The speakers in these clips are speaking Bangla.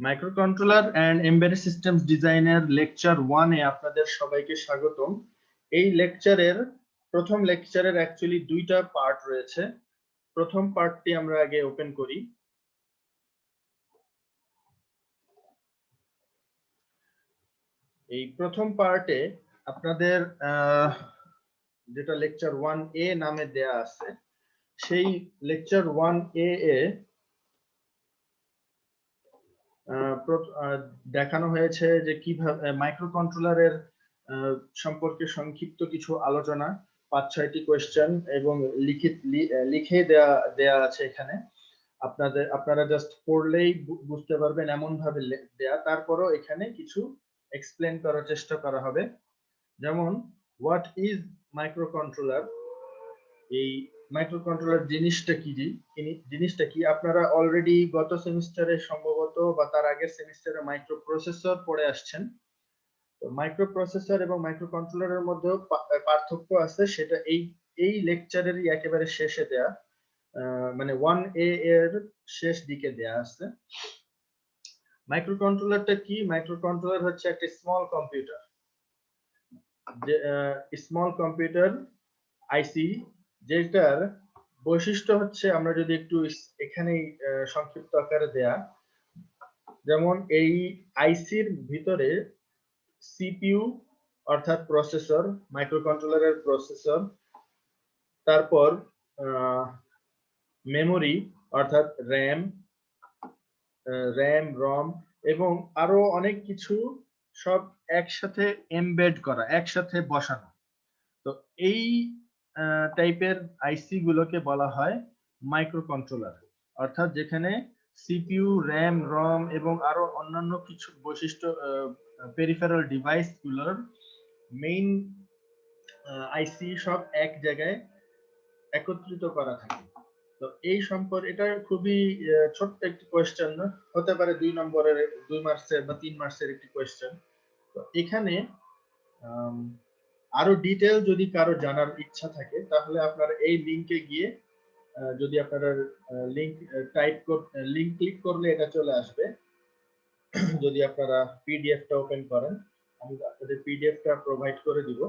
মাইক্রোকন্ট্রোলার এন্ড এমবেডেড সিস্টেমস ডিজাইনের লেকচার 1 এ আপনাদের সবাইকে স্বাগতম। এই লেকচারের প্রথম লেকচারের অ্যাকচুয়ালি দুইটা পার্ট রয়েছে। প্রথম পার্টটি আমরা আগে ওপেন করি। এই প্রথম পার্টে আপনাদের যেটা লেকচার 1A নামে দেয়া আছে, সেই লেকচার 1A এ দেখানো হয়েছে যে কিভাবে মাইক্রোকন্ট্রোলারের সম্পর্কে সংক্ষিপ্ত কিছু আলোচনা, 5-6টি কোয়েশ্চেন এবং লিখে দেয়া আছে এখানে। আপনারা জাস্ট পড়লেই বুঝতে পারবেন এমন ভাবে দেয়া। তারপরও এখানে কিছু এক্সপ্লেন করার চেষ্টা করা হবে। যেমন হোয়াট ইজ মাইক্রোকন্ট্রোলার, এই মাইক্রোকন্ট্রোলার জিনিসটা কি আপনারা অলরেডি গত সেমিস্টারে সম্ভবত বা তার আগের সেমিস্টারে মাইক্রোপ্রসেসর পড়ে আসছেন। তো মাইক্রোপ্রসেসর এবং মাইক্রোকন্ট্রোলারের মধ্যে পার্থক্য আছে, সেটা এই লেকচারেরই একেবারে শেষে দেয়া, মানে 1A এর শেষ দিকে দেয়া আছে। মাইক্রোকন্ট্রোলারটা কি? মাইক্রোকন্ট্রোলার হচ্ছে একটা স্মল কম্পিউটার, যে স্মল কম্পিউটার আইসি, যেটার বৈশিষ্ট্য হচ্ছে, আমরা যদি একটু এখানেই সংক্ষিপ্ত আকারে দেয়া, যেমন এই আইসির ভিতরে সিপিইউ অর্থাৎ প্রসেসর, মাইক্রোকন্ট্রোলারের প্রসেসর, তারপর মেমোরি অর্থাৎ রম এবং আরো অনেক কিছু সব একসাথে এমবেড করা, একসাথে বসানো। তো এই টাইপের আইসি গুলোকে বলা হয় মাইক্রোকন্ট্রোলার, অর্থাৎ যেখানে সিপিইউ, র‍্যাম, রম এবং আরো অন্যান্য কিছু বৈশিষ্ট্য, পেরিফেরাল ডিভাইস গুলোর মেইন আইসি সব এক জায়গায় একত্রিত করা থাকে। তো এই সম্পর্কে এটা খুবই ছোট্ট একটি কোয়েশ্চেন, হতে পারে 2 মার্কসের বা 3 মার্কসের একটি কোয়েশ্চেন। তো এখানে আরো ডিটেল যদি কারো জানার ইচ্ছা থাকে, তাহলে আপনারা এই লিংকে গিয়ে যদি আপনারা লিংক ক্লিক করলে এটা চলে আসবে। যদি আপনারা পিডিএফটা ওপেন করেন, আমি আপনাদের পিডিএফটা প্রোভাইড করে দিব,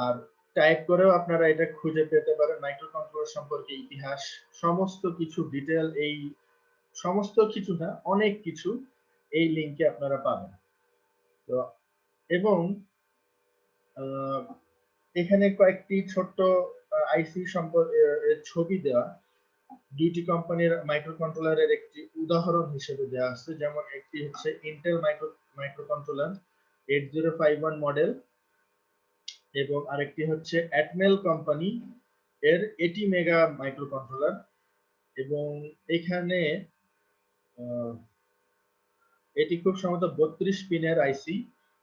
আর টাইপ করেও আপনারা এটা খুঁজে পেতে পারেন। মাইক্রোকন্ট্রোলার সম্পর্কে ইতিহাস, সমস্ত কিছু ডিটেল, এই সমস্ত কিছু না, অনেক কিছু এই লিংকে আপনারা পাবেন। তো এবং এখানে কয়েকটি ছোট্ট আইসি সম্পর্কে ছবি দেওয়া, দুইটি কোম্পানির মাইক্রোকন্ট্রোলারের একটি উদাহরণ হিসেবে দেওয়া আছে। যেমন একটি হচ্ছে ইন্টেল মাইক্রোকন্ট্রোলার 8051 মডেল এবং আরেকটি হচ্ছে অ্যাটমেল কোম্পানি এর 80 মেগা মাইক্রোকন্ট্রোলার। এবং এখানে এটি খুব সম্ভবত 32 পিনের আইসি,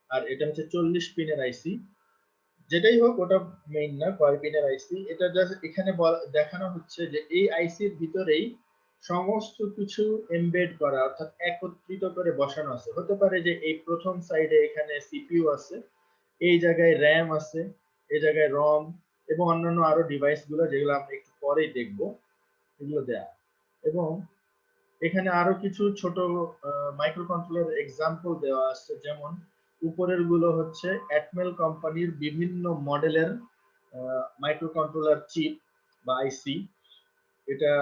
আর এটা হচ্ছে 40 পিনের আইসি। যেটাই হোক, ওটা মেইন না কয় পিনের আইসি, এটা জাস্ট এখানে দেখানো হচ্ছে যে এই আইসির ভিতরেই সমস্ত কিছু এমবেড করা, অর্থাৎ একত্রিত করে বসানো আছে। হতে পারে যে এই প্রথম সাইডে এখানে সিপিইউ আছে, এই জায়গায় র‍্যাম আছে, এই জায়গায় রম এবং অন্যান্য আরো ডিভাইস গুলো, যেগুলো আমরা একটু পরেই দেখব, এগুলো দেয়া। এবং এখানে আরো কিছু ছোট মাইক্রোকন্ট্রোলার এক্সাম্পল দেওয়া আছে। যেমন উপরের গুলো হচ্ছে অ্যাটমেল কোম্পানির বিভিন্ন মডেলের মাইক্রোকন্ট্রোলার চিপ বা আইসি, এটা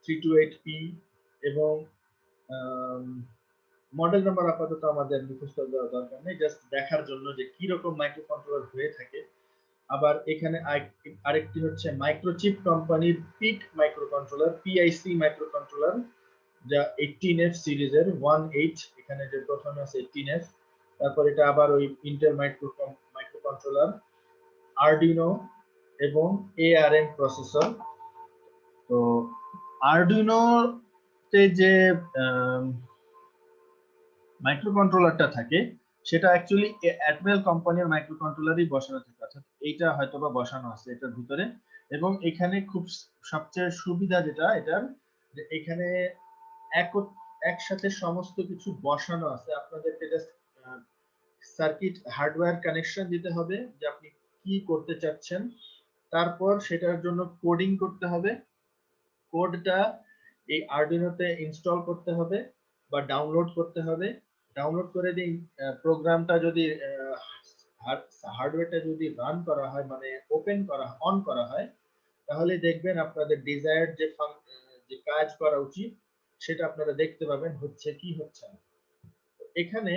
328P এবং মডেল নাম্বার আপাতত আমাদের মুখস্থ দেওয়া দরকার নেই, জাস্ট দেখার জন্য যে কি রকম মাইক্রোকন্ট্রোলার হয়ে থাকে। আবার এখানে আরেকটি হচ্ছে মাইক্রোচিপ কোম্পানির পিট মাইক্রোকন্ট্রোলার, পিআইসি মাইক্রোকন্ট্রোলার, যা 18F সিরিজের 18, এখানে যে প্রথমে আছে 18F, তারপর এটা আবার ওই ইন্টেল মাইক্রোকন্ট্রোলার, আরডুইনো এবং ARM প্রসেসর। তো আরডুইনো তে যে মাইক্রোকন্ট্রোলারটা থাকে, সেটা অ্যাকচুয়ালি অ্যাটমেল কোম্পানির মাইক্রোকন্ট্রোলারই বসানো থাকে, অর্থাৎ এইটা হয়তোবা বসানো আছে এটার ভিতরে। এবং এখানে খুব সবচেয়ে সুবিধা যেটা এটার, যে এখানে একসাথে সমস্ত কিছু বসানো আছে। আপনাদেরকে জাস্ট সার্কিট হার্ডওয়্যার কানেকশন দিতে হবে যে আপনি কি করতে চাচ্ছেন, তারপর সেটার জন্য কোডিং করতে হবে, কোডটা এই আরডুইনোতে ইনস্টল করতে হবে, বা ডাউনলোড করতে হবে। ডাউনলোড করে দিন প্রোগ্রামটা যদি হার্ডওয়্যারটা যদি রান করা হয়, মানে ওপেন করা অন করা হয়, তাহলে দেখবেন আপনাদের ডিজায়ার্ড যে কাজ করা উচিত সেটা আপনারা দেখতে পাবেন হচ্ছে কি হচ্ছে না। এখানে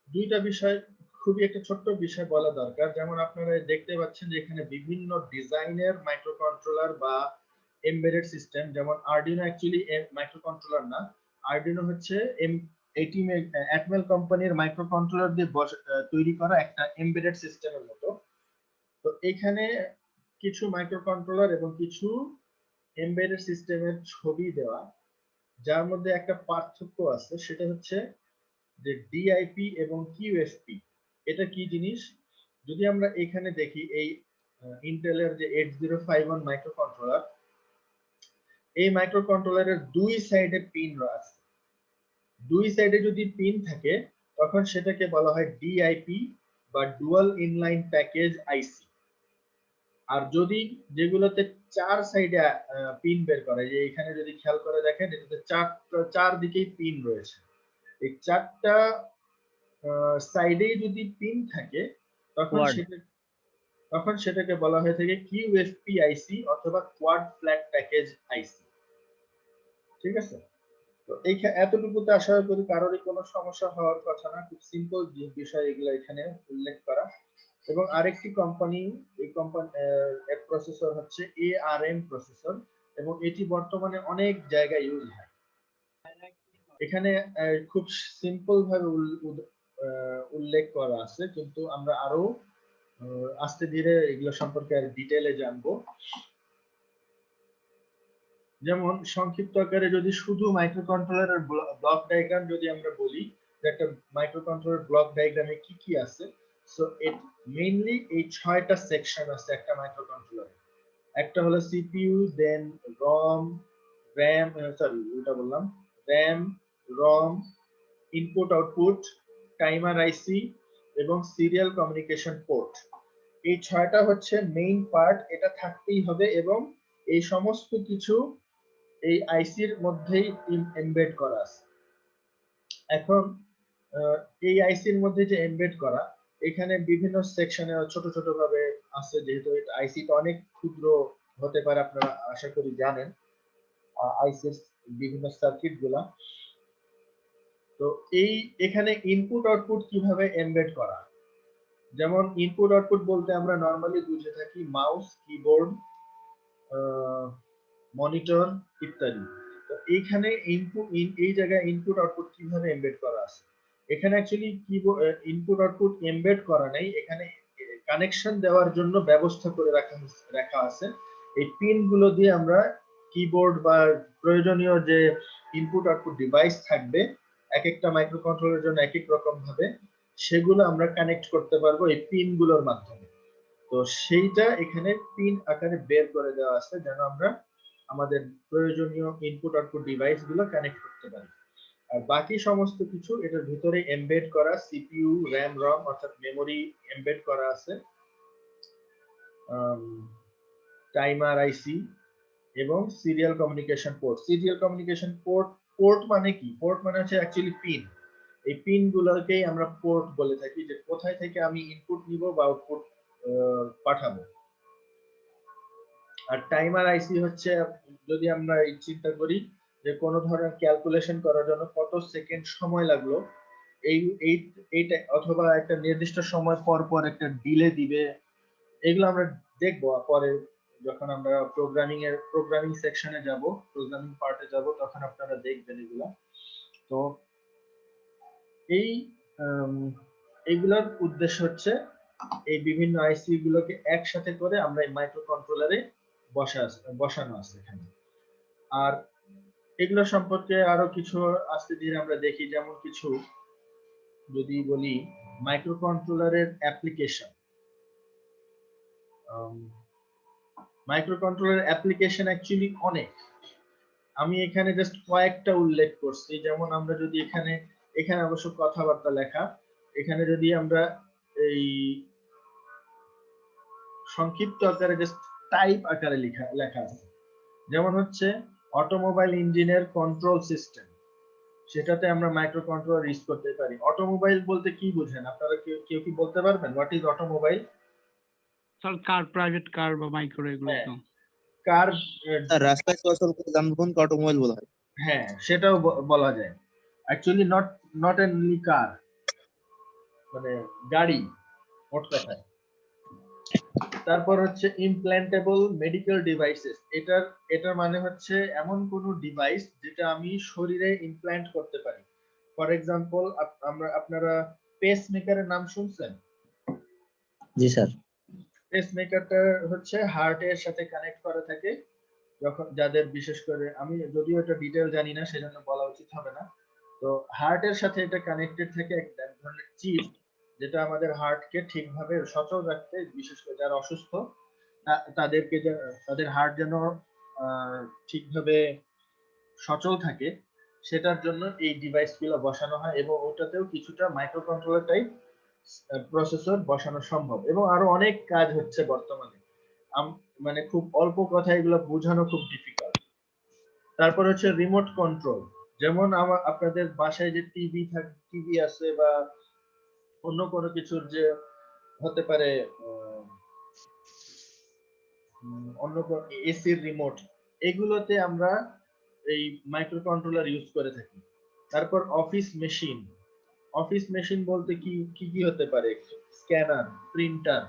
দুইটা বিষয়, খুবই একটা ছোট্ট বিষয় বলা দরকার। যেমন আপনারা দেখতে পাচ্ছেন যে এখানে বিভিন্ন ডিজাইনের মাইক্রোকন্ট্রোলার বা এমবেডেড সিস্টেম, যেমন আরডিনো অ্যাকচুয়ালি মাইক্রোকন্ট্রোলার না, আরডিনো হচ্ছে অ্যাটমেল কোম্পানির মাইক্রোকন্ট্রোলার দিয়ে তৈরি করা একটা এমবেডেড সিস্টেমের মতো। তো এখানে কিছু মাইক্রোকন্ট্রোলার এবং কিছু এমবেডেড সিস্টেমের ছবি দেওয়া, যার মধ্যে একটা পার্থক্য আছে, সেটা হচ্ছে যে ডিআইপি এবং কিউএসপি এটা কি জিনিস। যদি আমরা এখানে দেখি এই ইন্টেলের যে 8051 মাইক্রোকন্ট্রোলার, এই মাইক্রোকন্ট্রোলারের দুই সাইডে পিন আছে। দুই সাইডে যদি পিন থাকে তখন সেটাকে বলা হয় ডিআইপি বা ডুয়াল ইনলাইন প্যাকেজ আইসি। আর যদি যেগুলোতে চার সাইডে পিন বের করে, যে এখানে যদি খেয়াল করে দেখেন এটাতে চার দিকেই পিন রয়েছে, এই চারটা সাইডে যদি পিন থাকে তখন সেটাকে বলা হয়ে থাকে কিউএফপি আইসি অথবা কোয়াড ফ্ল্যাগ প্যাকেজ আইসি। ঠিক আছে, তো এই এতটুকুতে আশা করি কারোরই কোনো সমস্যা হওয়ার কথা না। খুব সিম্পল বিষয় এগুলো এখানে উল্লেখ করা। এবং আরেকটি কোম্পানি, এই কোম্পানি এর প্রসেসর হচ্ছে ARM প্রসেসর, এবং এটি বর্তমানে অনেক জায়গায় ইউজ হয়। এখানে খুব সিম্পল ভাবে উল্লেখ করা আছে, কিন্তু আমরা আরো আস্তে ধীরে এগুলো সম্পর্কে আর ডিটেইলে জানবো। যেমন সংক্ষিপ্ত আকারে যদি শুধু মাইক্রোকন্ট্রোলারের ব্লক ডায়াগ্রাম যদি আমরা বলি, যে একটা মাইক্রোকন্ট্রোলার ব্লক ডায়াগ্রামে কি কি আছে, সো ইট মেইনলি এই 6টা সেকশন আছে একটা মাইক্রোকন্ট্রোলারে। একটা হলো সিপিইউ, দেন র্যাম, রম, ইনপুট আউটপুট, টাইমার আইসি এবং সিরিয়াল কমিউনিকেশন পোর্ট। এই 6টা হচ্ছে মেইন পার্ট, এটা থাকতেই হবে, এবং এই সমস্ত কিছু এই আইসির মধ্যেই এমবেড করা আছে। এখন এই আইসির মধ্যে যে এমবেড করা, এখানে বিভিন্ন সেকশনে ছোট ছোট ভাবে আছে, যেহেতু আইসিটা অনেক ক্ষুদ্র হতে পারে, আপনারা আশা করি জানেন আইসির বিভিন্ন সার্কিট গুলা। তো এখানে ইনপুট আউটপুট কিভাবে এমবেড করা, যেমন ইনপুট আউটপুট বলতে আমরা নরমালি বুঝে থাকি মাউস, কিবোর্ড, মনিটর ইত্যাদি। তো এইখানে এই জায়গায় ইনপুট আউটপুট কিভাবে এমবেড করা আছে, এখানে অ্যাকচুয়ালি ইনপুট আউটপুট এমবেড করা নেই, এখানে কানেকশন দেওয়ার জন্য ব্যবস্থা করে রাখা আছে। এই পিন গুলো দিয়ে আমরা কিবোর্ড বা প্রয়োজনীয় যে ইনপুট আউটপুট ডিভাইস থাকবে এক একটা মাইক্রোকন্ট্রোলারের জন্য এক এক রকম ভাবে, সেগুলো আমরা কানেক্ট করতে পারবো এই পিন গুলোর মাধ্যমে। তো সেইটা এখানে পিন আকারে বের করে দেওয়া আছে, যেন আমরা আমাদের প্রয়োজনীয় ইনপুট আউটপুট ডিভাইস গুলো কানেক্ট করতে পারি। আর বাকি সমস্ত কিছু এটার ভিতরে এমবেড করা, সিপিইউ, র্যাম, রম অর্থাৎ মেমোরি এমবেড করা আছে, টাইমার আইসি এবং serial communication port. Serial communication port মানে কি? পোর্ট মানে হচ্ছে অ্যাকচুয়ালি পিন। এই পিন গুলোকেই আমরা পোর্ট বলে থাকি, যে কোথায় থেকে আমি ইনপুট নিব বা আউটপুট পাঠাবো। আর টাইমার আইসি হচ্ছে, যদি আমরা এই চিন্তা করি যে কোনো ধরনের ক্যালকুলেশন করার জন্য কত সেকেন্ড সময় লাগলো, এইটা অথবা একটা নির্দিষ্ট সময় পর পর একটা ডিলে দিবে, এগুলো আমরা দেখবো পরে যখন আমরা প্রোগ্রামিং সেকশনে যাব, প্রোগ্রামিং পার্টে যাব, তখন আপনারা দেখবেন এগুলা। তো এইগুলোর উদ্দেশ্য হচ্ছে এই বিভিন্ন আইসি গুলোকে একসাথে করে আমরা এই মাইক্রো কন্ট্রোলারে বসানো আছে এখানে। আর এগুলো সম্পর্কে আরো কিছু আজকে ধীরে আমরা দেখি, যেমন কিছু যদি বলি মাইক্রো কন্ট্রোলারের অ্যাপ্লিকেশন। মাইক্রো কন্ট্রোলারের অ্যাপ্লিকেশন অ্যাকচুয়ালি অনেক, আমি এখানে জাস্ট কয়েকটা উল্লেখ করছি। যেমন আমরা যদি এখানে অবশ্য কথাবার্তা লেখা, এখানে যদি আমরা এই সংক্ষিপ্ত আকারে জাস্ট টাইপ আকারে লেখা আছে, যেমন হচ্ছে অটোমোবাইল ইঞ্জিনের কন্ট্রোল সিস্টেম, সেটাতে আমরা মাইক্রো কন্ট্রোলার ইউজ করতে পারি। অটোমোবাইল বলতে কি বুঝেন আপনারা, কেউ কি বলতে পারবেন what is automobile? Sir car, private car বা মাইক্রো এগুলো হ্যাঁ, তো। কার, স্যার রাস্তায় চলাচল করে যানবাহনকে অটোমোবাইল বলা হয়। হ্যাঁ সেটাও বলা যায়। অ্যাকচুয়ালি নট অনলি কার, মানে গাড়ি মোট কথায়। তারপর হচ্ছে ইমপ্ল্যান্টেবল মেডিকেল ডিভাইসেস, এটার মানে হচ্ছে এমন কোন ডিভাইস যেটা আমি শরীরে ইমপ্ল্যান্ট করতে পারি। ফর এক্সাম্পল, আপনারা পেস মেকারের নাম শুনছেন? জি স্যার। পেস মেকারটা হচ্ছে হার্টের সাথে কানেক্ট করা থাকে, যখন যাদের বিশেষ করে, আমি যদিও এটা ডিটেল জানি না সেজন্য বলা উচিত হবে না। তো হার্টের সাথে এটা কানেক্টেড থাকে এক ধরনের চিপ, যেটা আমাদের হার্টকে ঠিকভাবে সচল রাখতে, বিশেষ করে যারা অসুস্থ তাদেরকে, তাদের হার্ট যেন ঠিকভাবে সচল থাকে, সেটার জন্য এই ডিভাইসগুলো বসানো হয়, এবং ওটাতেও কিছুটা মাইক্রো কন্ট্রোলার টাইপ প্রসেসর বসানো সম্ভব, এবং আরো অনেক কাজ হচ্ছে বর্তমানে। মানে খুব অল্প কথা এগুলো বোঝানো খুব ডিফিকাল্ট। তারপর হচ্ছে রিমোট কন্ট্রোল, যেমন আপনাদের বাসায় যে টিভি আছে, বা অন্য কোনো কিছুর যে হতে পারে, অন্য এসির রিমোট, এগুলোতে আমরা এই মাইক্রো কন্ট্রোলার ইউজ করে থাকি। তারপর অফিস মেশিন বলতে কি কি কি হতে পারে? স্ক্যানার, প্রিন্টার,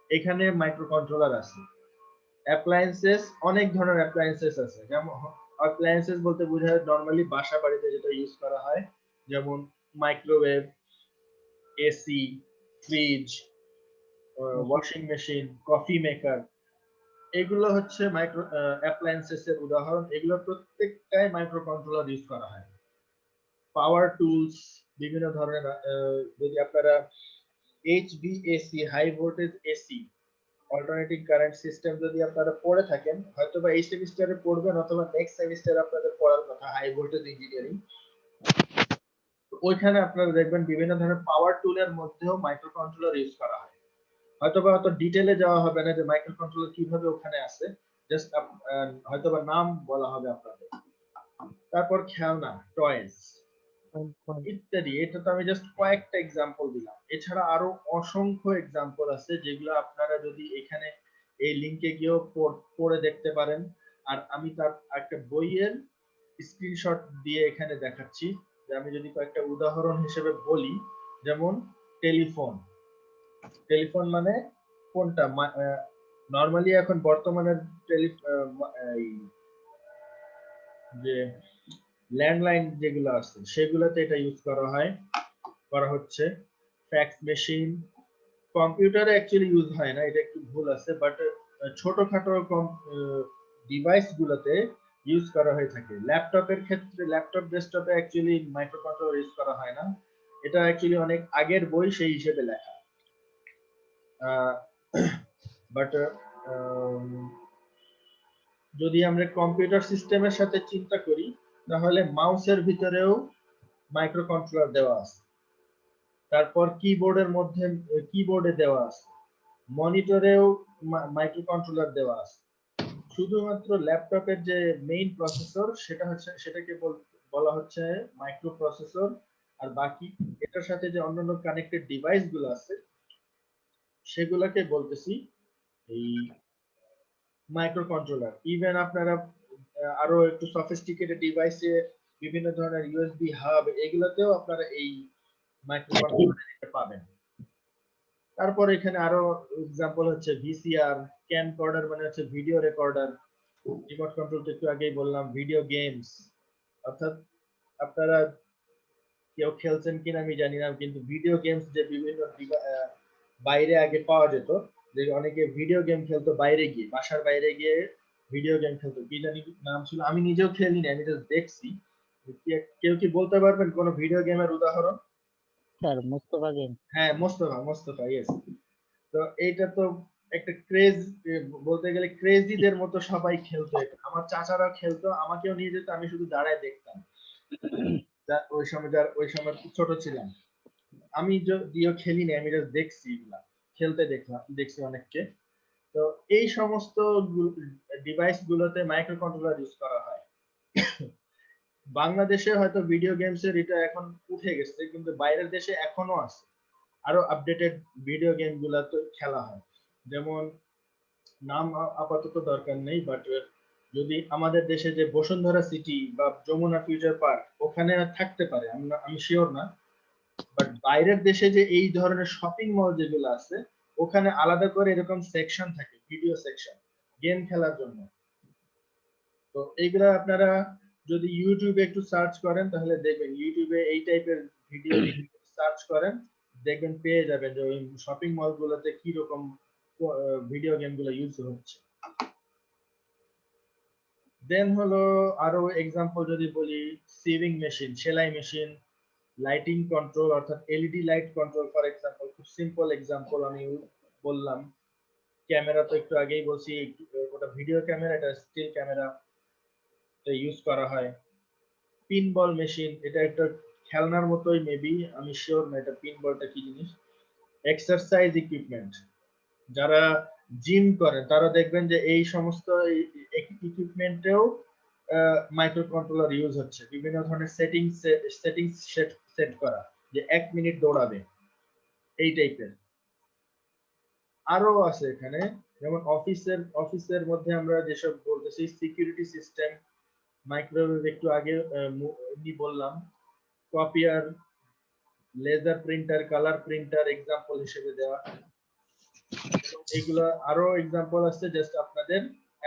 এখানে মাইক্রো কন্ট্রোলার আছে। অ্যাপ্লায়েন্সেস, অনেক ধরনের অ্যাপ্লায়েন্সেস আছে, যেমন অ্যাপ্লায়েন্সেস বলতে বোঝায় নরমালি বাসা বাড়িতে যেটা ইউজ করা হয়, যেমন microwave, AC, fridge, washing machine, coffee maker, এগুলো হচ্ছে মাইক্রো অ্যাপ্লায়েন্সেস এর উদাহরণ। এগুলো প্রত্যেকটাই মাইক্রো কন্ট্রোলার ইউজ করা হয়। পাওয়ার টুলস, বিভিন্ন ধরনের, যদি আপনারা HVAC, high voltage AC, alternating current system যদি আপনারা পড়ে থাকেন, হয়তোবা এই সেমিস্টারে পড়বেন অথবা নেক্সট সেমিস্টারে আপনাদের পড়ার কথা, হাই ভোল্টেজ ইঞ্জিনিয়ারিং, ওইখানে আপনারা দেখবেন বিভিন্ন ধরনের পাওয়ার টুলের মধ্যেও মাইক্রো কন্ট্রোলার ইউজ করা হয়। হয়তোবা অত ডিটেইলে যাওয়া হবে না যে মাইক্রো কন্ট্রোলার কিভাবে ওখানে আছে, জাস্ট হয়তোবা নাম বলা হবে আপনাদের। তারপর খেলনা, টয়েস ইত্যাদি, এটা তো আমি জাস্ট কয়েকটা এক্সাম্পল দিলাম, এছাড়া আরো অসংখ্য এক্সাম্পল আছে যেগুলো আপনারা যদি এখানে এই লিংকে গিয়েও পড়ে দেখতে পারেন। আর আমি তার একটা বইয়ের স্ক্রিনশট দিয়ে এখানে দেখাচ্ছি, যে আমি যদি কয়েকটা উদাহরণ হিসেবে বলি, যেমন টেলিফোন মানে কোনটা? নরমালি এখন বর্তমানের যে ল্যান্ডলাইন যেগুলো আছে সেগুলোতে এটা ইউজ করা হচ্ছে। ফ্যাক্স মেশিন, কম্পিউটারে অ্যাকচুয়ালি ইউজ হয় না, এটা একটু ভুল আছে, বাট ছোটখাটো ডিভাইস গুলোতে ইউজ করা হয়ে থাকে। ল্যাপটপের ক্ষেত্রে, ল্যাপটপ ডেস্কটপে অ্যাকচুয়ালি মাইক্রো কন্ট্রোলার ইউজ করা হয় না, এটা অ্যাকচুয়ালি অনেক আগের বই সেই হিসেবে লেখা। বাট যদি আমরা কম্পিউটার সিস্টেমের সাথে চিন্তা করি, তাহলে মাউসের ভিতরেও মাইক্রো কন্ট্রোলার দেওয়া আছে। তারপর কিবোর্ডে দেওয়া আছে, মনিটরেও মাইক্রো কন্ট্রোলার দেওয়া আছে। শুধুমাত্র ল্যাপটপের যে মেইন প্রসেসর, সেটাকে বলা হচ্ছে মাইক্রো প্রসেসর, আর বাকি এটার সাথে যে অন্যান্য কানেক্টেড ডিভাইস গুলো আছে সেগুলোকে বলতেছি এই মাইক্রো কন্ট্রোলার। ইভেন আপনারা আরো একটু সফিস্টিকেটেড ডিভাইসে বিভিন্ন ধরনের ইউএসবি হাব, এগুলোতেও আপনারা এই মাইক্রো কন্ট্রোলার পাবেন। তারপর এখানে আরো এক্সাম্পল হচ্ছে ভিসিআর, ক্যামকর্ডার মানে হচ্ছে ভিডিও রেকর্ডার, রিমোট কন্ট্রোল তো একটু আগেই বললাম, ভিডিও গেমস, অর্থাৎ আপনারা কেউ খেলছেন কিনা আমি জানি না, কিন্তু ভিডিও গেমস যে বিভিন্ন বাইরে আগে পাওয়া যেত, যে অনেকে ভিডিও গেম খেলতো বাইরে গিয়ে, বাসার বাইরে গিয়ে ভিডিও গেম খেলতো, কি জানি নাম ছিল, আমি নিজেও খেলিনি, আমি জাস্ট দেখছি। কেউ কি বলতে পারবেন কোন ভিডিও গেমের উদাহরণ? Sir Mostafa game. হ্যাঁ, মোস্তফা, ইয়েস। তো এইটা তো একটা ক্রেজ, বলতে গেলে ক্রেজিদের মতো সবাই খেলতো এটা, আমার চাচারা খেলতো, আমাকেও নিয়ে যেত, আমি শুধু দাঁড়ায় দেখতাম। ওই সময় ছোট ছিলাম, আমি যদিও খেলিনি, আমি জাস্ট দেখছি, এগুলা খেলতে দেখছি অনেককে। তো এই সমস্ত ডিভাইস গুলোতে মাইক্রো কন্ট্রোলার ইউজ করা হয়। বাংলাদেশে হয়তো ভিডিও গেমসের এটা এখন উঠে গেছে, কিন্তু বাইরের দেশে এখনো আছে, আরো আপডেটেড ভিডিও গেম গুলা তো খেলা হয়। যেমন নাম আপাতত দরকার নেই, বাট যদি আমাদের দেশে যে বসুন্ধরা সিটি বা যমুনা ফিউচার পার্ক ওখানে থাকতে পারে, আমি শিওর না। বাট বাইরের দেশে যে এই ধরনের শপিং মল যেগুলো আছে, ওখানে আলাদা করে এরকম সেকশন থাকে, ভিডিও সেকশন গেম খেলার জন্য। তো এইগুলা আপনারা যদি ইউটিউবে একটু সার্চ করেন তাহলে দেখবেন, ইউটিউবে এই টাইপের ভিডিও সার্চ করেন, দেখবেন পেয়ে যাবেন যে ওই শপিং মল গুলোতে কি রকম ভিডিও গেম গুলো ইউজ হচ্ছে। দেন হলো আরো এক্সাম্পল যদি বলি, সিভিং মেশিন, সেলাই মেশিন, লাইটিং কন্ট্রোল অর্থাৎ LED light control for example, খুব সিম্পল এক্সাম্পল আমি বললাম। ক্যামেরা তো একটু আগেই বলছি, ওটা ভিডিও ক্যামেরা, এটা স্টিল ক্যামেরা ইউজ করা হয়। পিনবল মেশিন, এটা একটা খেলনার মতোই মেবি, আমি শিওর না এটা পিনবলটা কি জিনিস। এক্সারসাইজ ইকুইপমেন্ট, যারা জিম করে তারা দেখবেন যে এই সমস্ত ইকুইপমেন্টেও মাইক্রো কন্ট্রোলার ইউজ হচ্ছে, বিভিন্ন ধরনের সেটিংস সেট করা, যে 1 মিনিট দৌড়াবে এই টাইপের। আরো আছে এখানে, যেমন অফিসের মধ্যে আমরা যেসব বলতেছি, সিকিউরিটি সিস্টেম, মাইক্রোওয়েভ একটু আগে এমনি বললাম, copier, laser printer, colour printer example হিসেবে দেওয়া। এইগুলা আরো এক্সাম্পল আছে, জাস্ট আপনাদের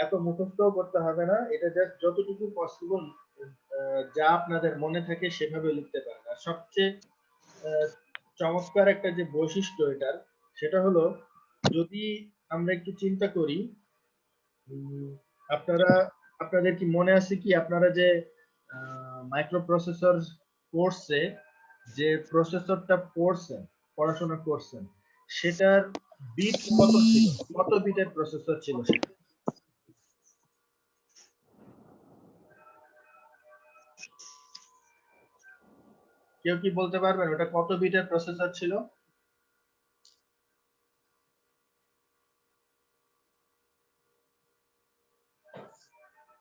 এত মুখস্থ করতে হবে না, এটা জাস্ট যতটুকু পসিবল যা আপনাদের মনে থাকে সেভাবে লিখতে পারেন। আর সবচেয়ে চমৎকার একটা যে বৈশিষ্ট্য এটার, সেটা হলো যদি আমরা একটু চিন্তা করি, আপনাদের কি মনে আছে কি, আপনারা যে মাইক্রো প্রসেসর কোর্সে যে প্রসেসরটা পড়াশোনা করছেন, সেটার বিট কত ছিল, কত বিটের প্রসেসর ছিল সেটা? কেউ কি বলতে পারবেন ওটা কত বিটের প্রসেসর ছিল?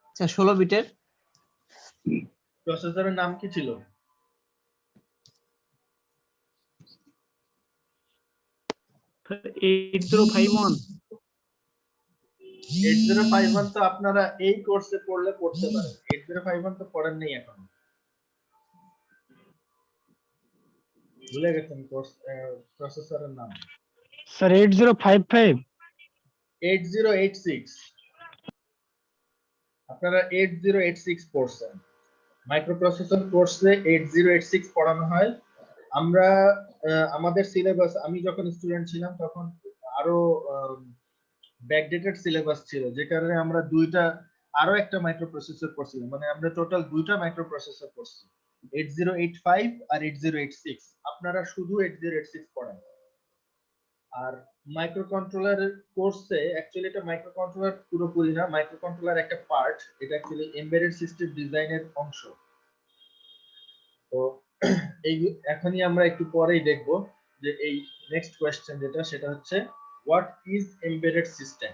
আচ্ছা 16 বিটের। প্রসেসরের নাম কি ছিল? 8051। 8051 তো আপনারা এই কোর্সে পড়লে পড়তে পারেন, 8051 তো পড়েন নাই এখন, ভুলে গেছেন কোর্স প্রসেসরের নাম। স্যার 8055। 8086, আপনারা 8086 পড়ছেন, মাইক্রোপ্রসেসর কোর্সে 8086 পড়ানো হয়। আমরা আমাদের সিলেবাস, আমি যখন স্টুডেন্ট ছিলাম তখন আরো ব্যাকডেটেড সিলেবাস ছিল, যে কারণে আমরা আরো একটা মাইক্রোপ্রসেসর পড়ছিলাম, মানে আমরা টোটাল 2টা মাইক্রোপ্রসেসর পড়ছি, 8085 আর 8086। আপনারা শুধু 8086 পড়েন। আর মাইক্রো কন্ট্রোলার কোর্সে অ্যাকচুয়ালি এটা মাইক্রো কন্ট্রোলার পুরোপুরি না, মাইক্রো কন্ট্রোলার একটা পার্ট, এটা অ্যাকচুয়ালি এমবেডেড সিস্টেম ডিজাইনের অংশ। তো এই এখনই আমরা একটু পরেই দেখব যে এই নেক্সট কোশ্চেন যেটা, সেটা হচ্ছে হোয়াট ইজ এমবেডেড সিস্টেম।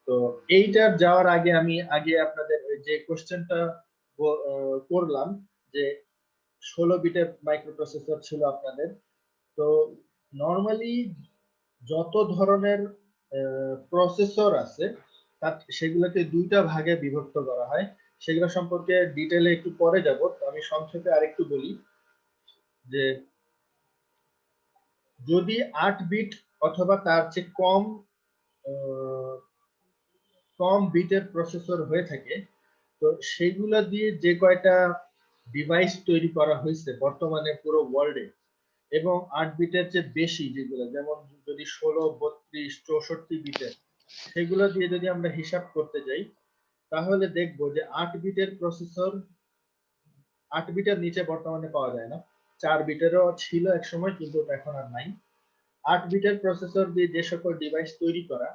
তো এইটার যাওয়ার আগে আমি আপনাদের যে কোশ্চেনটা করলাম, যে 16 বিটের মাইক্রোপ্রসেসর ছিল আপনাদের, তো নরমালি যত ধরনের প্রসেসর আছে তার সেগুলোকে 2টা ভাগে বিভক্ত করা হয়। সেগুলো সম্পর্কে ডিটেইলে একটু পরে যাব, আমি সংক্ষেপে আরেকটু বলি যে যদি 8 বিট অথবা তার চেয়ে কম বিটের প্রসেসর হয়ে থাকে, তো সেগুলা দিয়ে যে কয়টা ডিভাইস তৈরি করা হয়েছে বর্তমানে পুরো ওয়ার্ল্ডে, এবং 8 বিটের চেয়ে বেশি যেগুলো, যেমন যদি 16, 32, 64 বিটের, সেগুলো দিয়ে যদি আমরা হিসাব করতে যাই, তাহলে দেখবো যে 8 বিটের প্রসেসর 8 বিটের নিচে বর্তমানে পাওয়া যায় না। 4 বিটেরও ছিল এক সময়, কিন্তু এখন আর নাই। 8 বিটের প্রসেসর দিয়ে যে সকল ডিভাইস তৈরি করা,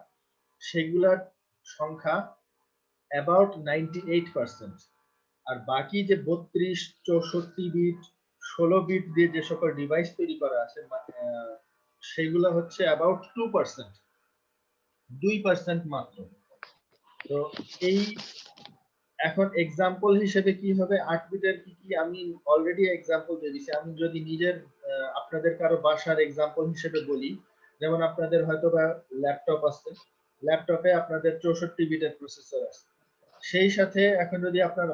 সেগুলোর সংখ্যা অ্যাবাউট 98%। আর বাকি যে 32, 64 বিট, 16 বিট দিয়ে যে সকল ডিভাইস তৈরি করা আছে, সেগুলো হচ্ছে অ্যাবাউট 2%, 2% মাত্র। তো এই এখন এক্সাম্পল হিসেবে কি হবে 8 বিটের কি কি আমি অলরেডি এক্সাম্পল দিয়ে দিছি। আমি যদি নিজের আপনাদের কারো বাসার এক্সাম্পল হিসেবে বলি, যেমন আপনাদের হয়তো বা ল্যাপটপ আছে, ল্যাপটপে আপনাদের 64 বিটের প্রসেসর আছে। সেই সাথে এখন যদি আপনার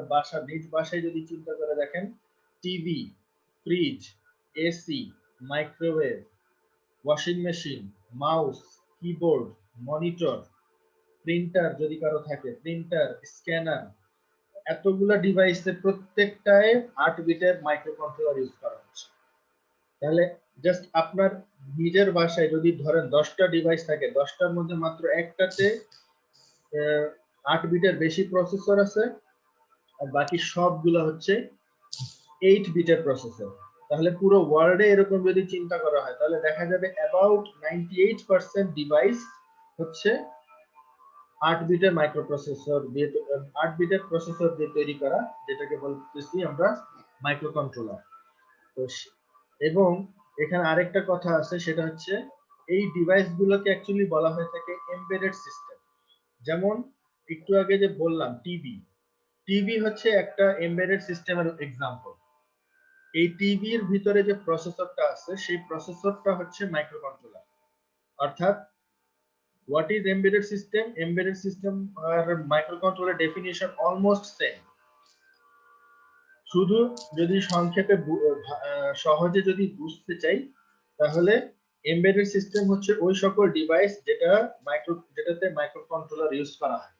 নিজ বাসায় যদি চিন্তা করে দেখেন, TV, fridge, AC, microwave, washing machine, mouse, keyboard, monitor, printer যদি কারো থাকে, প্রিন্টার, স্ক্যানার, এতগুলা ডিভাইসে প্রত্যেকটায় 8 বিটের মাইক্রোকন্ট্রোলার ইউজ করা হচ্ছে। তাহলে জাস্ট আপনার নিজের বাসায় যদি ধরেন 10টা ডিভাইস থাকে, 10টার মধ্যে মাত্র একটাতে 8 বিটের বেশি প্রসেসর আছে, আর বাকি সবগুলো হচ্ছে 8 বিটের প্রসেসর। তাহলে পুরো ওয়ার্ল্ডে এরকম যদি চিন্তা করা হয়, তাহলে দেখা যাবে অ্যাবাউট 98% ডিভাইস হচ্ছে 8 বিটের মাইক্রোপ্রসেসর দিয়ে 8 বিটের প্রসেসর দিয়ে তৈরি করা, যেটাকে বলতেছি আমরা মাইক্রোকন্ট্রোলার। তো এবং এখানে আরেকটা কথা আছে, সেটা হচ্ছে এই ডিভাইসগুলোকে অ্যাকচুয়ালি বলা হয়ে থাকে এমবেডেড সিস্টেম। যেমন একটু আগে যে বললাম টিভি হচ্ছে একটা এমবেডেড সিস্টেমের এক্সাম্পল। এই টিভির ভিতরে যে প্রসেসরটা আছে, সেই প্রসেসরটা হচ্ছে মাইক্রোকন্ট্রোলার। অর্থাৎ what is embedded system? Embedded system or microcontroller definition almost same. শুধু যদি সংক্ষেপে সহজে যদি বুঝতে চাই, তাহলে এমবেডেড সিস্টেম হচ্ছে ওই সকল ডিভাইস যেটাতে মাইক্রোকন্ট্রোলার ইউজ করা হয়।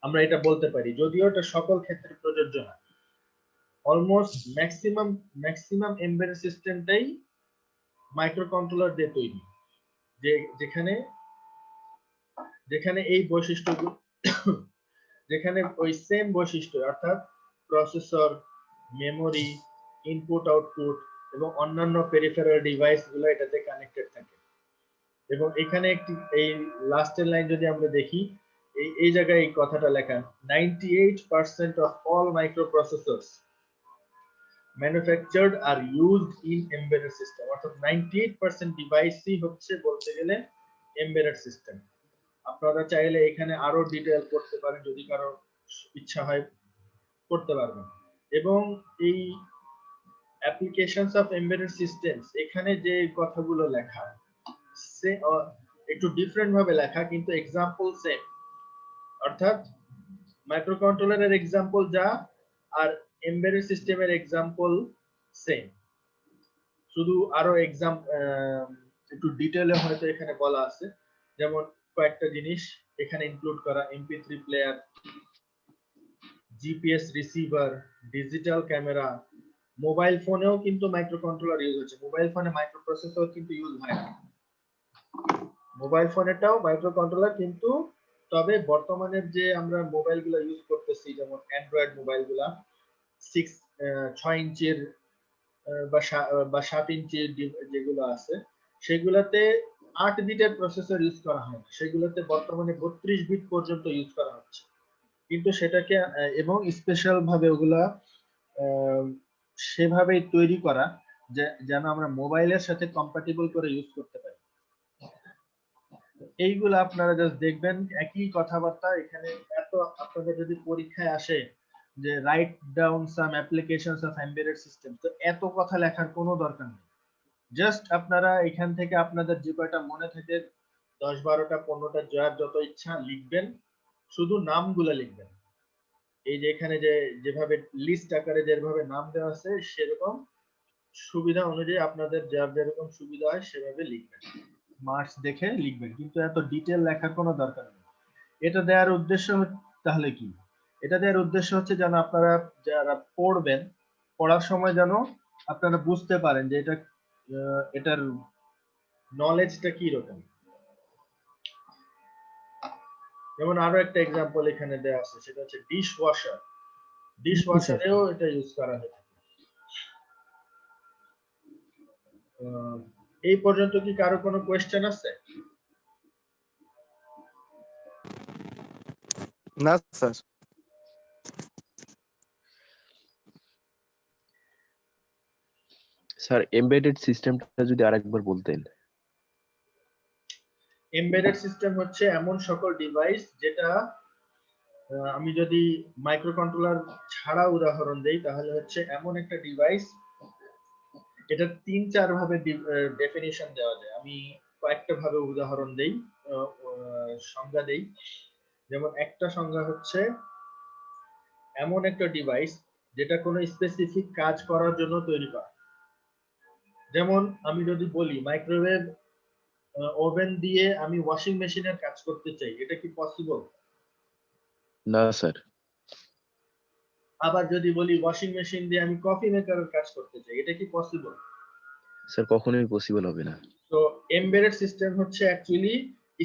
আমরা এটা বলতে পারি, যদিও এটা সকল ক্ষেত্রে প্রযোজ্য না। অলমোস্ট ম্যাক্সিমাম এমবেডেড সিস্টেমটাই মাইক্রোকন্ট্রোলার দিয়ে তৈরি, যেখানে এই বৈশিষ্ট্যগুলো, যেখানে ওই সেম বৈশিষ্ট্য, অর্থাৎ প্রসেসর, মেমোরি, ইনপুট আউটপুট এবং অন্যান্য পেরিফেরাল ডিভাইস গুলো এটাতে কানেক্টেড থাকে। এবং এখানে এই লাস্টের লাইন যদি আমরা দেখি, এই জায়গায় এই কথাটা লেখা, 98% of all microprocessors manufactured are used in embedded system. অর্থাৎ 98% ডিভাইসই হচ্ছে বলতে গেলে এমবেডেড সিস্টেম। আপনারা চাইলে এখানে আরো ডিটেইল করতে পারেন, যদি কারো ইচ্ছা হয় করতে পারবেন। এবং এই অ্যাপ্লিকেশনস অফ এমবেডেড সিস্টেমস, এখানে যে কথাগুলো লেখা সে একটু ডিফারেন্ট ভাবে লেখা, কিন্তু এক্সাম্পল সেম। অর্থাৎ মাইক্রোকন্ট্রোলারের এক্সাম্পল যা, আর এমবেডেড সিস্টেমের এক্সাম্পল সেম, শুধু আরো একটু ডিটেইলে হয়তো এখানে বলা আছে। যেমন কয়েকটা জিনিস এখানে ইনক্লুড করা, MP3 player, GPS receiver, digital camera. Mobile ফোনেও কিন্তু মাইক্রোকন্ট্রোলার ইউজ হচ্ছে, মোবাইল ফোনে মাইক্রোপ্রসেসর কিন্তু ইউজ হয় না, মোবাইল ফোনেটাও মাইক্রোকন্ট্রোলার কিন্তু। তবে বর্তমানের যে আমরা মোবাইলগুলো ইউজ করতেছি, যেমন অ্যান্ড্রয়েড মোবাইলগুলা 6 ইঞ্চির বা 7 ইঞ্চির যেগুলো আছে, সেগুলাতে 8 বিটের প্রসেসর ইউজ করা হয় না, সেগুলোতে বর্তমানে 32 বিট পর্যন্ত ইউজ করা হচ্ছে। কিন্তু সেটাকে এবং স্পেশাল ভাবে ওগুলা সেভাবেই তৈরি করা যেন আমরা মোবাইলের সাথে কম্প্যাটিবল করে ইউজ করতে পারি। এইগুলো আপনারা জাস্ট দেখবেন, একই কথাবার্তা এখানে। এত আপনাদের যদি পরীক্ষায় আসে যে write down some applications of embedded system, তো এত কথা লেখার কোনো দরকার নেই। জাস্ট আপনারা এখান থেকে আপনাদের যে কয়টা মনে থাকে 10-12টা 15টা যার যত ইচ্ছা লিখবেন, শুধু নামগুলো লিখবেন। এই যে এখানে যেভাবে লিস্ট আকারে যেভাবে নাম দেওয়া আছে, সেরকম সুবিধা অনুযায়ী আপনাদের যার যেরকম সুবিধা হয় সেভাবে লিখবেন, মার্কস দেখে লিখবেন, কিন্তু এত ডিটেল লেখার কোনো দরকার নেই। এটা দেওয়ার উদ্দেশ্য তাহলে কি? এটা দেওয়ার উদ্দেশ্য হচ্ছে যেন আপনারা যারা পড়ার সময় যেন আপনারা বুঝতে পারেন যে এটার নলেজটা কি রকম। যেমন আরো একটা এক্সাম্পল এখানে দেওয়া আছে, সেটা হচ্ছে ডিশওয়াশারেও এটা ইউজ করা হয়। এই পর্যন্ত কি কারো কোনো কোয়েশ্চেন আছে? না স্যার। স্যার এমবেডেড সিস্টেমটা যদি আরেকবার বলতেন। এমবেডেড সিস্টেম হচ্ছে এমন সকল ডিভাইস যেটা আমি যদি মাইক্রো কন্ট্রোলার ছাড়া উদাহরণ দেই তাহলে হচ্ছে এমন একটা ডিভাইস, এটা 3-4 ভাবে ডেফিনিশন দেওয়া যায়। আমি কয়েকটা ভাবে উদাহরণ দেই, সংজ্ঞা দেই। যেমন একটা সংজ্ঞা হচ্ছে এমন একটা ডিভাইস যেটা কোনো স্পেসিফিক কাজ করার জন্য তৈরি করা। যেমন আমি যদি বলি মাইক্রোওয়েভ ওভেন দিয়ে আমি ওয়াশিং মেশিনের কাজ করতে চাই, এটা কি পসিবল? না স্যার। আবার যদি বলি ওয়াশিং মেশিন দিয়ে আমি কফি মেকারের কাজ করতে চাই, এটা কি পসিবল? স্যার কখনোই পসিবল হবে না। তো এমবেডেড সিস্টেম হচ্ছে অ্যাকচুয়ালি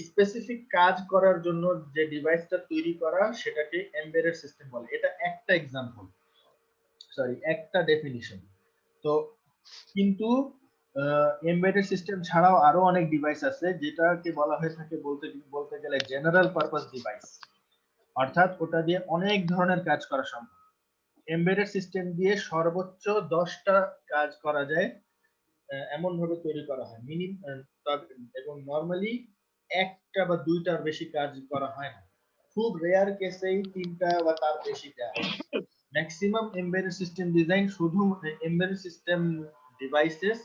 স্পেসিফিক কাজ করার জন্য যে ডিভাইসটা তৈরি করা, সেটাকে এমবেডেড সিস্টেম বলে। এটা একটা এক্সাম্পল, সরি একটা ডেফিনিশন। তো কিন্তু এমবেডেড সিস্টেম ছাড়াও আরো অনেক ডিভাইস আছে যেটাকে বলা হয়ে থাকে বলতে গেলে জেনারেল পারপাস ডিভাইস, অর্থাৎ ওটা দিয়ে অনেক ধরনের কাজ করা সম্ভব। এমবেডেড সিস্টেম দিয়ে সর্বোচ্চ 10টা কাজ করা যায়, এমন ভাবে তৈরি করা হয় এবং নরমালি একটা বা দুইটার বেশি কাজ করা হয় না। খুব রেয়ার কেসেই 3টা বা তার বেশি দেয়। ম্যাক্সিমাম এমবেডেড সিস্টেম ডিজাইন শুধু এমবেডেড সিস্টেম ডিভাইসেস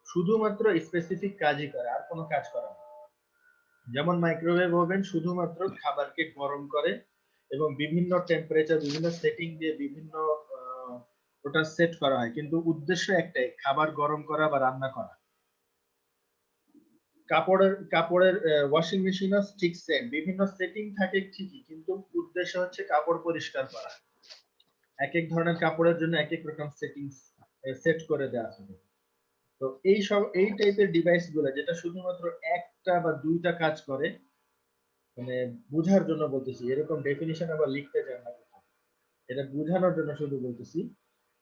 শুধুমাত্র স্পেসিফিক কাজই করে, আর কোনো কাজ করে না। যেমন মাইক্রোওয়েভ ওভেন শুধুমাত্র খাবারকে গরম করে এবং বিভিন্ন টেম্পারেচার বিভিন্ন সেটিং দিয়ে বিভিন্ন ওটা সেট করা হয়, কিন্তু উদ্দেশ্য একটাই, খাবার গরম করা বা রান্না করা। কাপড়ের ওয়াশিং মেশিনও ঠিক সেম, বিভিন্ন সেটিং থাকে ঠিকই, কিন্তু উদ্দেশ্য হচ্ছে কাপড় পরিষ্কার করা। এক এক ধরনের কাপড়ের জন্য এক এক রকম সেটিংস সেট করে দেওয়া থাকে। তো এই টাইপের ডিভাইস গুলো যেটা শুধুমাত্র একটা বা দুইটা কাজ করে, মানে বোঝার জন্য বলতেছি, এরকম ডেফিনিশন আবার লিখতে চান না, এটা বোঝানোর জন্য শুধু বলতেছি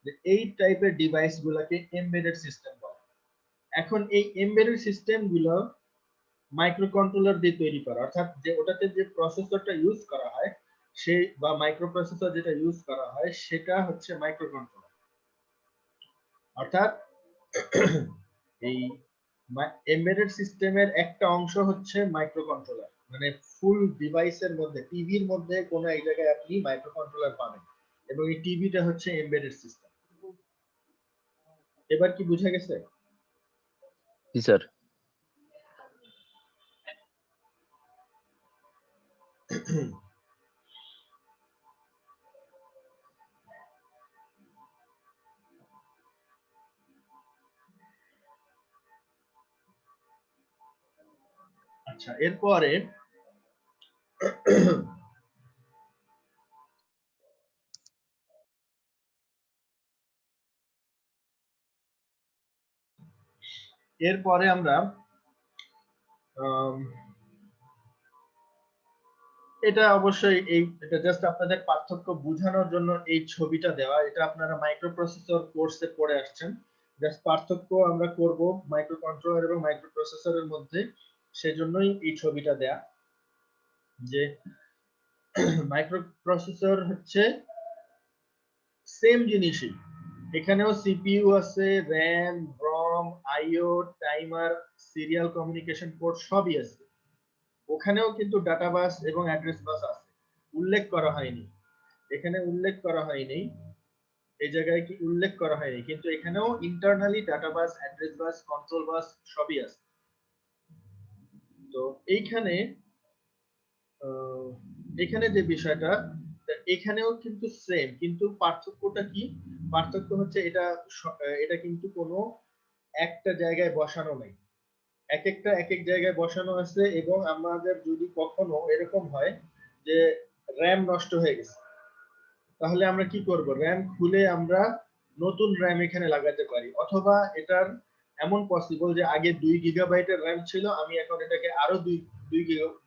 যে এই টাইপের ডিভাইস গুলাকে এমবেডেড সিস্টেম বলে। এখন এই এমবেডেড সিস্টেম গুলো মাইক্রো কন্ট্রোলার দিয়ে তৈরি করা, অর্থাৎ যে ওটাতে যে প্রসেসরটা ইউজ করা হয় সেই বা মাইক্রো প্রসেসর যেটা ইউজ করা হয় সেটা হচ্ছে মাইক্রো কন্ট্রোলার। অর্থাৎ এই এমবেডেড সিস্টেমের একটা অংশ হচ্ছে মাইক্রো কন্ট্রোলার, মানে ফুল ডিভাইসের মধ্যে, টিভির মধ্যে কোনো এক জায়গায় আপনি মাইক্রো কন্ট্রোলার পাবেন, এবং এই টিভিটা হচ্ছে এমবেডেড সিস্টেম। এবার কি বুঝা গেছে? জি স্যার। আচ্ছা, এরপরে আমরা এটা অবশ্যই এটা জাস্ট আপনাদের পার্থক্য বোঝানোর জন্য এই ছবিটা দেওয়া। এটা আপনারা মাইক্রো প্রসেসর কোর্সে পড়ে আসছেন। জাস্ট পার্থক্য আমরা করব মাইক্রো কন্ট্রোলার এবং মাইক্রো প্রসেসরের মধ্যে, সেজন্যই এই ছবিটা দেয়া। যে মাইক্রো প্রসেসর হচ্ছে সেম জিনিসই, এখানেও সিপিইউ আছে, র্যাম, রম, আইও, টাইমার, সিরিয়াল কমিউনিকেশন পোর্ট সবই আছে। ওখানেও কিন্তু ডাটা বাস এবং অ্যাড্রেস বাস আছে, উল্লেখ করা হয়নি এখানে, উল্লেখ করা হয়নি এই জায়গায় কি উল্লেখ করা হয়নি, কিন্তু এখানেও ইন্টারনালি ডাটা বাস, অ্যাড্রেস বাস, কন্ট্রোল বাস সবই আছে। তো এইখানে এখানে যে বিষয়টা, এখানেও কিন্তু সেম, কিন্তু পার্থক্যটা কি? পার্থক্য হচ্ছে এটা কিন্তু কোনো একটা জায়গায় বসানো নেই, এক এক জায়গায় বসানো আছে। এবং আমাদের যদি কখনো এরকম হয় যে র্যাম নষ্ট হয়ে গেছে, তাহলে আমরা কি করব? র্যাম খুলে আমরা নতুন র্যাম এখানে লাগাতে পারি, অথবা এটার এমন পসিবল যে আগে 2 গিগাবাইটের র্যাম ছিল, আমি এখন এটাকে আরো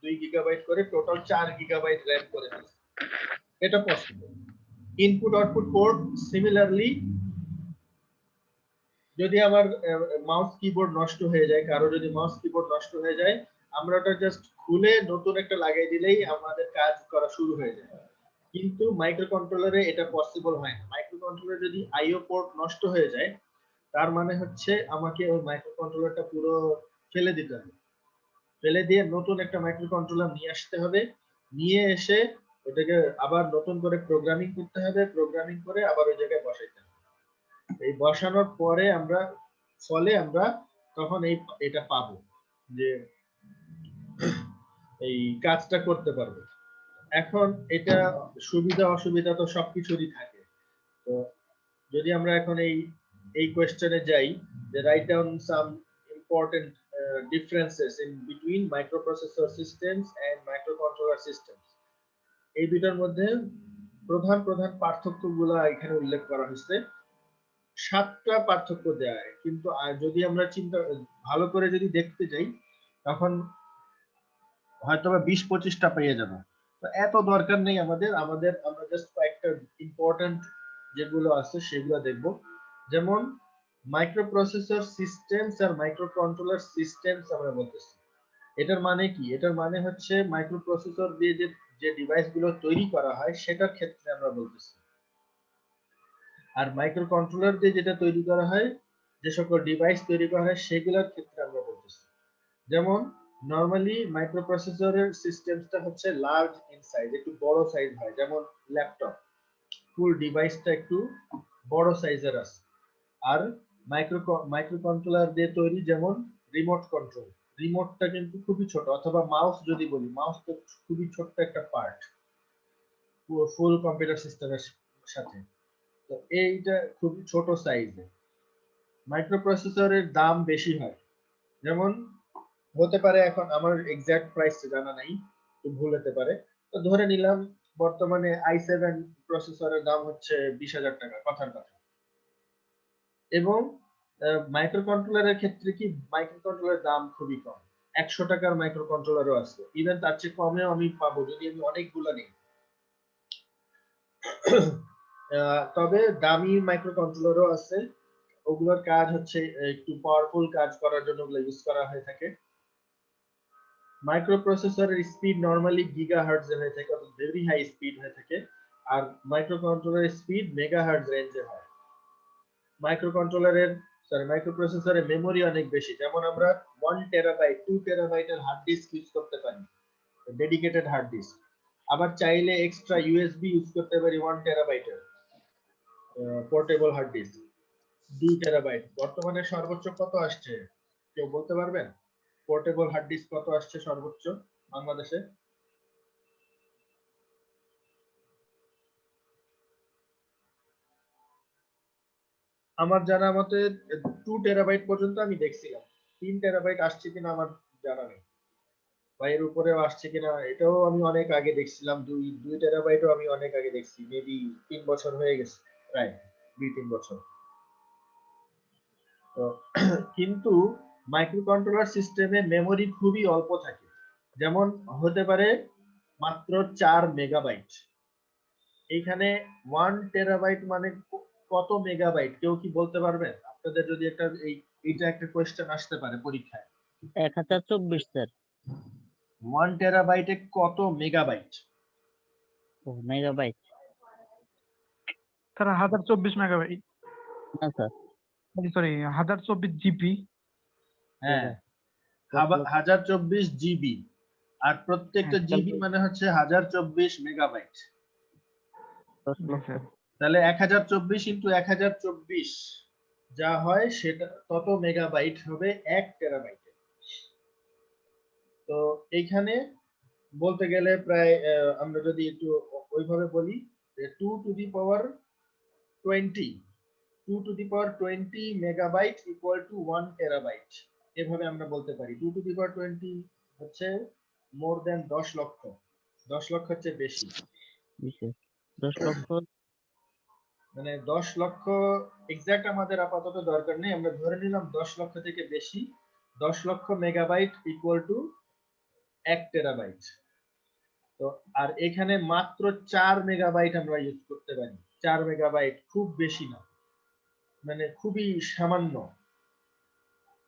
2 গিগাবাইট করে টোটাল 4 গিগাবাইট র্যাম করে ফেলছি, এটা possible. Input output port similarly, যদি আমার মাউস কিবোর্ড নষ্ট হয়ে যায়, কারো যদি মাউস কিবোর্ড নষ্ট হয়ে যায়, আমরা ওটা জাস্ট খুলে নতুন একটা লাগাই দিলেই আমাদের কাজ করা শুরু হয়ে যায়। কিন্তু মাইক্রো কন্ট্রোলারে এটা পসিবল হয় না। মাইক্রো কন্ট্রোলারে যদি আইও পোর্ট নষ্ট হয়ে যায়, তার মানে হচ্ছে আমাকে ওই মাইক্রো কন্ট্রোলারটা পুরো ফেলে দিতে হবে, ফেলে দিয়ে নতুন একটা মাইক্রো কন্ট্রোলার নিয়ে আসতে হবে, নিয়ে এসে ওটাকে আবার নতুন করে প্রোগ্রামিং করতে হবে, প্রোগ্রামিং করে আবার ওই জায়গায় বসাইতে হবে। এই বসানোর পরে আমরা তখন এটা পাবো যে এই কাজটা করতে পারবো। এখন এটা সুবিধা অসুবিধা তো সবকিছুরই থাকে। তো যদি আমরা এখন এই কোয়েশ্চেনে যাই যে write down some important differences in between microprocessor systems and microcontroller systems, এই দুটার মধ্যে প্রধান প্রধান পার্থক্যগুলো এখানে উল্লেখ করা হয়েছে। 7টা পার্থক্য দেয়া হয়, কিন্তু যদি আমরা ভালো করে যদি দেখতে যাই তখন হয়তোবা 20-25টা পেয়ে যাবো। তো এত দরকার নেই আমাদের আমরা জাস্ট কয়েকটা ইম্পর্টেন্ট যেগুলো আছে সেগুলো দেখব। যেমন মাইক্রোপ্রসেসর সিস্টেমস আর মাইক্রোকন্ট্রোলার সিস্টেমস আমরা বলতেছি। এটার মানে কি? এটার মানে হচ্ছে মাইক্রোপ্রসেসর দিয়ে যে ডিভাইস গুলো তৈরি করা হয় সেটার ক্ষেত্রে আমরা বলতেছি। আর মাইক্রোকন্ট্রোলার দিয়ে যেটা তৈরি করা হয়, যে সকল ডিভাইস তৈরি করা হয় সেগুলোর ক্ষেত্রে আমরা বলতেছি। যেমন নরমালি মাইক্রোপ্রসেসরের সিস্টেমসটা হচ্ছে লার্জ ইন সাইজ, একটু বড় সাইজ হয়, যেমন ল্যাপটপ ফুল ডিভাইসটা একটু বড় সাইজের আছে। আর মাইক্রোকন্ট্রোলার দিয়ে তৈরি যেমন রিমোট কন্ট্রোল, রিমোটটা কিন্তু খুবই ছোট, অথবা মাউস যদি বলি, মাউস তো খুবই ছোট্ট একটা পার্ট ফুল কম্পিউটার সিস্টেমের সাথে। তো এইটা খুবই ছোট সাইজে। মাইক্রোপ্রসেসরের দাম বেশি হয়, যেমন হতে পারে, এখন আমার এক্সাক্ট প্রাইস জানা নাই, তো ভুল হতে পারে, তো ধরে নিলাম বর্তমানে i7 প্রসেসরের দাম হচ্ছে 20,000 টাকা, কথার কথা। এবং মাইক্রোকন্ট্রোলারের ক্ষেত্রে কি, মাইক্রোকন্ট্রোলারের দাম খুবই কম, 100 টাকার মাইক্রোকন্ট্রোলারও আছে, ইভেন তার চেয়ে কমেও আমি পাবো যদি আমি অনেকগুলো নিই। তবে দামি মাইক্রোকন্ট্রোলারও আছে, ওগুলোর কাজ হচ্ছে একটু পাওয়ারফুল কাজ করার জন্য ওগুলো ইউজ করা হয়ে থাকে। মাইক্রোপ্রসেসরের স্পিড নরমালি গিগাহার্টজ এ হয়ে থাকে, অর্থাৎ ভেরি হাই স্পিড হয়ে থাকে, আর মাইক্রোকন্ট্রোলারের স্পিড মেগাহার্টজ রেঞ্জে হয়। মাইক্রোপ্রসেসরের মেমোরি অনেক বেশি, যেমন আমরা 1 টেরাবাইট 2 টেরাবাইটের হার্ড ডিস্ক ইউজ করতে পারি, ডেডিকেটেড হার্ড ডিস্ক। আবার চাইলে এক্সট্রা ইউএসবি ইউজ করতে পারি 1 টেরাবাইটের পোর্টেবল হার্ড ডিস্ক। 2 টেরাবাইট বর্তমানে সর্বোচ্চ কত আসছে কেউ বলতে পারবেন? পোর্টেবল হার্ড ডিস্ক কত আসছে সর্বোচ্চ বাংলাদেশে? আমার জানা মতে 2 টেরাবাইট পর্যন্ত আমি দেখছিলাম, 3 টেরাবাইট আসছে কিনা আমার জানা নেই, বা এর উপরেও আসছে কিনা এটাও আমি অনেক আগে দেখছিলাম। 2 টেরাবাইটও আমি অনেক আগে দেখছি, মেবি 3 বছর হয়ে গেছে, প্রায় 2-3 বছর। তো কিন্তু মাইক্রোকন্ট্রোলার সিস্টেমে মেমোরি খুবই অল্প থাকে, যেমন হতে পারে মাত্র 4 মেগাবাইট। এইখানে 1 টেরাবাইট মানে কত মেগাবাইট কেউ কি বলতে পারবেন? আপনাদের যদি এইটা একটা কোয়েশ্চেন আসতে পারে পরীক্ষায়। 1024 স্যার। 1 টেরাবাইটে কত মেগাবাইট? ও মেগাবাইট তারা 1024 মেগাবাইট, না স্যার। Sorry 1024 GB. হ্যাঁ, 1024 জিবি, আর প্রত্যেকটা জিবি মানে হচ্ছে 1024 মেগাবাইট। 10 লক্ষ। তাহলে 1024 ইন্টু 1024 যা হয় সেটা তত মেগাবাইট হবে 1 টেরাবাইটে। তো এইখানে বলতে গেলে প্রায় আমরা যদি একটু ওইভাবে বলি যে 2 to the power 20 megabyte equal to 1 terabyte, এভাবে আমরা বলতে পারি। 2 টু দি পাওয়ার 20 হচ্ছে মোর দ্যান 10 লক্ষ, 10 লক্ষ হচ্ছে বেশি, 10 লক্ষ মানে 10 লক্ষ এক্সাক্ট আমাদের আপাতত দরকার নেই, আমরা ধরে নিলাম 10 লক্ষ থেকে বেশি। 10 লক্ষ মেগাবাইট ইকুয়াল টু 1 টেরাবাইট। তো আর এখানে মাত্র 4 মেগাবাইট আমরা ইউজ করতে পারি। 4 মেগাবাইট খুব বেশি না, মানে খুবই সামান্য।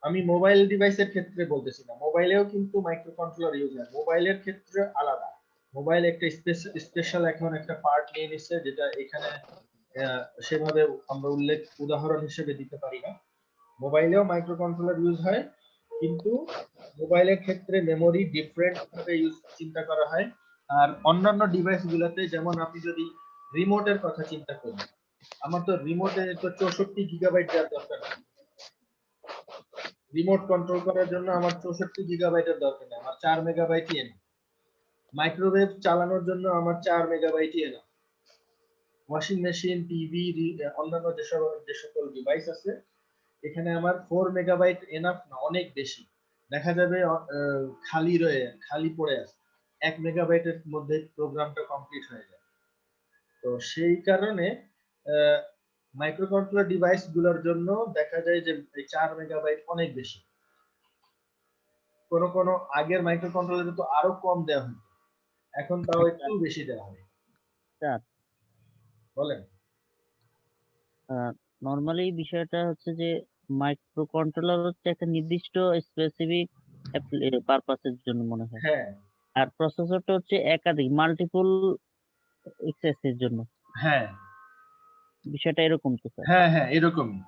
আমি মোবাইল ডিভাইসের ক্ষেত্রে বলতেছি না, মোবাইলেও কিন্তু মাইক্রোকন্ট্রোলার ইউজ হয়, মোবাইলের ক্ষেত্রে আলাদা। মোবাইল একটা স্পেশাল এখন একটা পার্ট নিয়ে নিচ্ছে, যেটা এখানে সেভাবে আমরা উদাহরণ হিসেবে দিতে পারি না। মোবাইলেও মাইক্রোকন্ট্রোলার ইউজ হয়, কিন্তু মোবাইলের ক্ষেত্রে মেমোরি ডিফারেন্ট ভাবে চিন্তা করা হয়। আর অন্যান্য ডিভাইস গুলাতে যেমন আপনি যদি রিমোটের কথা চিন্তা করেন, আমার তো রিমোটে তো 64 গিগাবাইট দেওয়ার দরকার নেই। রিমোট কন্ট্রোল করার জন্য আমার 64 গিগাবাইটের দরকার নেই, আমার 4 মেগাবাইটই এনাফ। মাইক্রোওয়েভ চালানোর জন্য আমার 4 মেগাবাইটই এনাফ। ওয়াশিং মেশিন, টিভি, অন্যান্য যে সকল ডিভাইস আছে, এখানে আমার 4 মেগাবাইট এনাফ না, অনেক বেশি। দেখা যাবে খালি পড়ে আছে, 1 মেগাবাইটের মধ্যে প্রোগ্রামটা কমপ্লিট হয়ে যায়। তো সেই কারণে মাইক্রোকন্ট্রোলার ডিভাইস গুলোর জন্য দেখা যায় যে 4 মেগাবাইট অনেক বেশি। কোন আগের মাইক্রোকন্ট্রোলারে তো আরো কম দেওয়া হতো, এখন তাও একটু বেশি দেওয়া হয়। স্যার বলেন। নর্মালি বিষয়টা হচ্ছে যে মাইক্রো কন্ট্রোলার হচ্ছে একটা নির্দিষ্ট স্পেসিফিক পারপাসের জন্য মনে হয়, হ্যাঁ আর প্রসেসরটা হচ্ছে একাধিক মাল্টিপল এক্সেসের জন্য। হ্যাঁ বিষয়টা এরকম তো স্যার? হ্যাঁ হ্যাঁ এরকমই।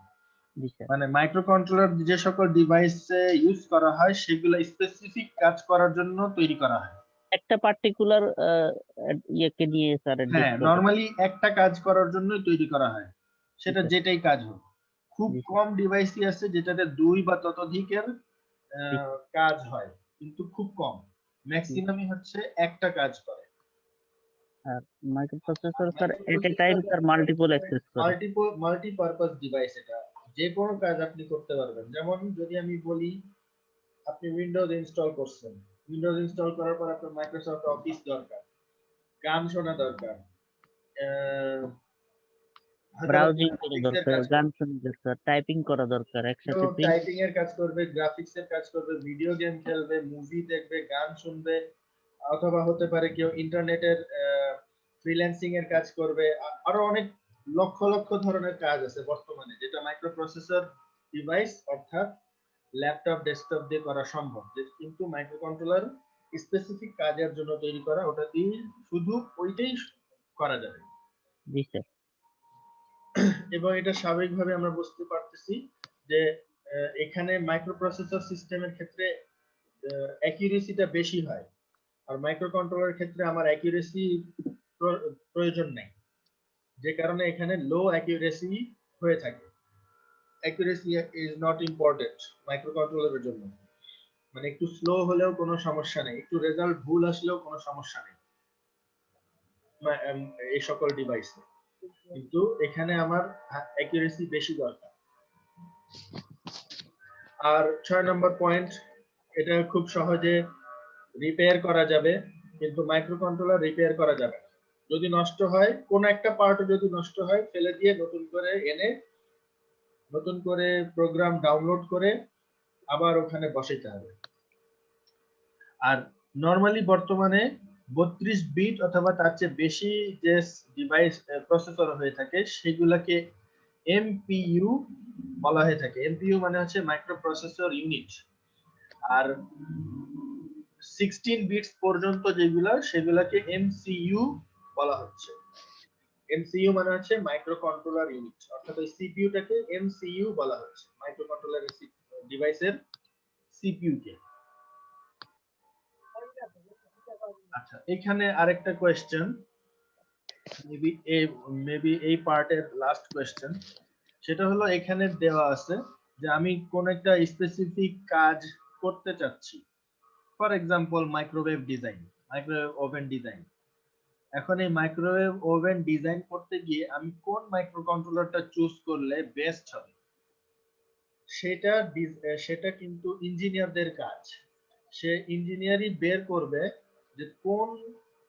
জি স্যার। মানে মাইক্রোকন্ট্রোলার যে সকল ডিভাইসে ইউজ করা হয় সেগুলো স্পেসিফিক কাজ করার জন্য তৈরি করা হয়। একটা পার্টিকুলার ইয়েকে নিয়ে স্যার হ্যাঁ, নরমালি একটা কাজ করার জন্যই তৈরি করা হয়, সেটা ঠিক আছে। যেটাই কাজ হোক। খুব জি স্যার। কম ডিভাইসই আছে যেটাতে 2 বা ততোধিকের কাজ হয়, কিন্তু খুব কম। ম্যাক্সিমামই হচ্ছে একটা কাজ করে। আর microprocessor sir at a time sir multiple access করে। মাল্টিপারপাস ডিভাইস এটা, যে কোনো কাজ আপনি করতে পারবেন। যেমন যদি আমি বলি, আপনি উইন্ডোজ ইনস্টল করছেন, উইন্ডোজ ইনস্টল করার পর আপনার মাইক্রোসফট অফিস দরকার, গান শোনা দরকার, ব্রাউজিং করা দরকার, গান শোনা দরকার, টাইপিং করা দরকার, একসাথে টাইপিং এর কাজ করবে, গ্রাফিক্স এর কাজ করবে, ভিডিও গেম খেলবে, মুভি দেখবে, গান শুনবে, অথবা হতে পারে কেউ ইন্টারনেটের ফ্রিল্যান্সিং এর কাজ করবে। আরো অনেক লক্ষ লক্ষ ধরনের কাজ আছে বর্তমানে, যেটা মাইক্রোপ্রসেসর ডিভাইস অর্থাৎ ল্যাপটপ, ডেস্কটপ দিয়ে করা সম্ভব। কিন্তু মাইক্রোকন্ট্রোলার স্পেসিফিক কাজের জন্য তৈরি করা, ওটা দিয়ে শুধু ওইটাই করা যাবে। জি স্যার। এবং এটা স্বাভাবিকভাবে আমরা বুঝতে পারতেছি যে এখানে মাইক্রোপ্রসেসর সিস্টেমের ক্ষেত্রে অ্যাকিউরেসিটা বেশি হয়, আর মাইক্রোকন্ট্রোলারের ক্ষেত্রে আমার অ্যাকিউরেসি প্রয়োজন নেই, যে কারণে এখানে লো অ্যাকিউরেসি হয়ে থাকে। অ্যাকিউরেসি ইজ নট ইম্পর্টেন্ট মাইক্রোকন্ট্রোলারের জন্য। মানে একটু স্লো হলেও কোনো সমস্যা নেই, একটু রেজাল্ট ভুল আসলেও কোনো সমস্যা নেই এই সকল ডিভাইসে। কিন্তু এখানে আমার অ্যাকিউরেসি বেশি দরকার। আর 6 নম্বর পয়েন্ট, এটা খুব সহজে রিপেয়ার করা যাবে, কিন্তু মাইক্রোকন্ট্রোলার রিপেয়ার করা যাবে না। যদি নষ্ট হয়, কোন একটা পার্ট যদি নষ্ট হয়, ফেলে দিয়ে নতুন করে এনে নতুন করে প্রোগ্রাম ডাউনলোড করে আবার ওখানে বসাইতে হবে। আর নরমালি বর্তমানে 32 বিট অথবা তার চেয়ে বেশি যে ডিভাইস প্রসেসর হয়ে থাকে সেগুলোকে এমপিইউ বলা হয়ে থাকে। এমপিইউ মানে হচ্ছে মাইক্রো প্রসেসর ইউনিট। আর 16 বিটস পর্যন্ত যেগুলা, সেগুলাকে এমসিইউ বলা হচ্ছে। এমসিইউ মানে হচ্ছে মাইক্রো কন্ট্রোলার ইউনিট, অর্থাৎ ওই সিপিইউটাকে এমসিইউ বলা হচ্ছে, মাইক্রো কন্ট্রোলার ডিভাইসের সিপিইউ কে। আচ্ছা, এখানে আরেকটা কোশ্চেন, মেবি এই পার্টের লাস্ট কোশ্চেন, সেটা হলো এখানে দেওয়া আছে যে আমি কোন একটা স্পেসিফিক কাজ করতে চাচ্ছি, for example microwave design, microwave oven design. এখন এই মাইক্রোওয়েভ ওভেন ডিজাইন করতে গিয়ে আমি কোন মাইক্রোকন্ট্রোলারটা চুজ করলে বেস্ট হবে, সেটা কিন্তু ইঞ্জিনিয়ারদের কাজ। সে ইঞ্জিনিয়ারই বের করবে যে কোন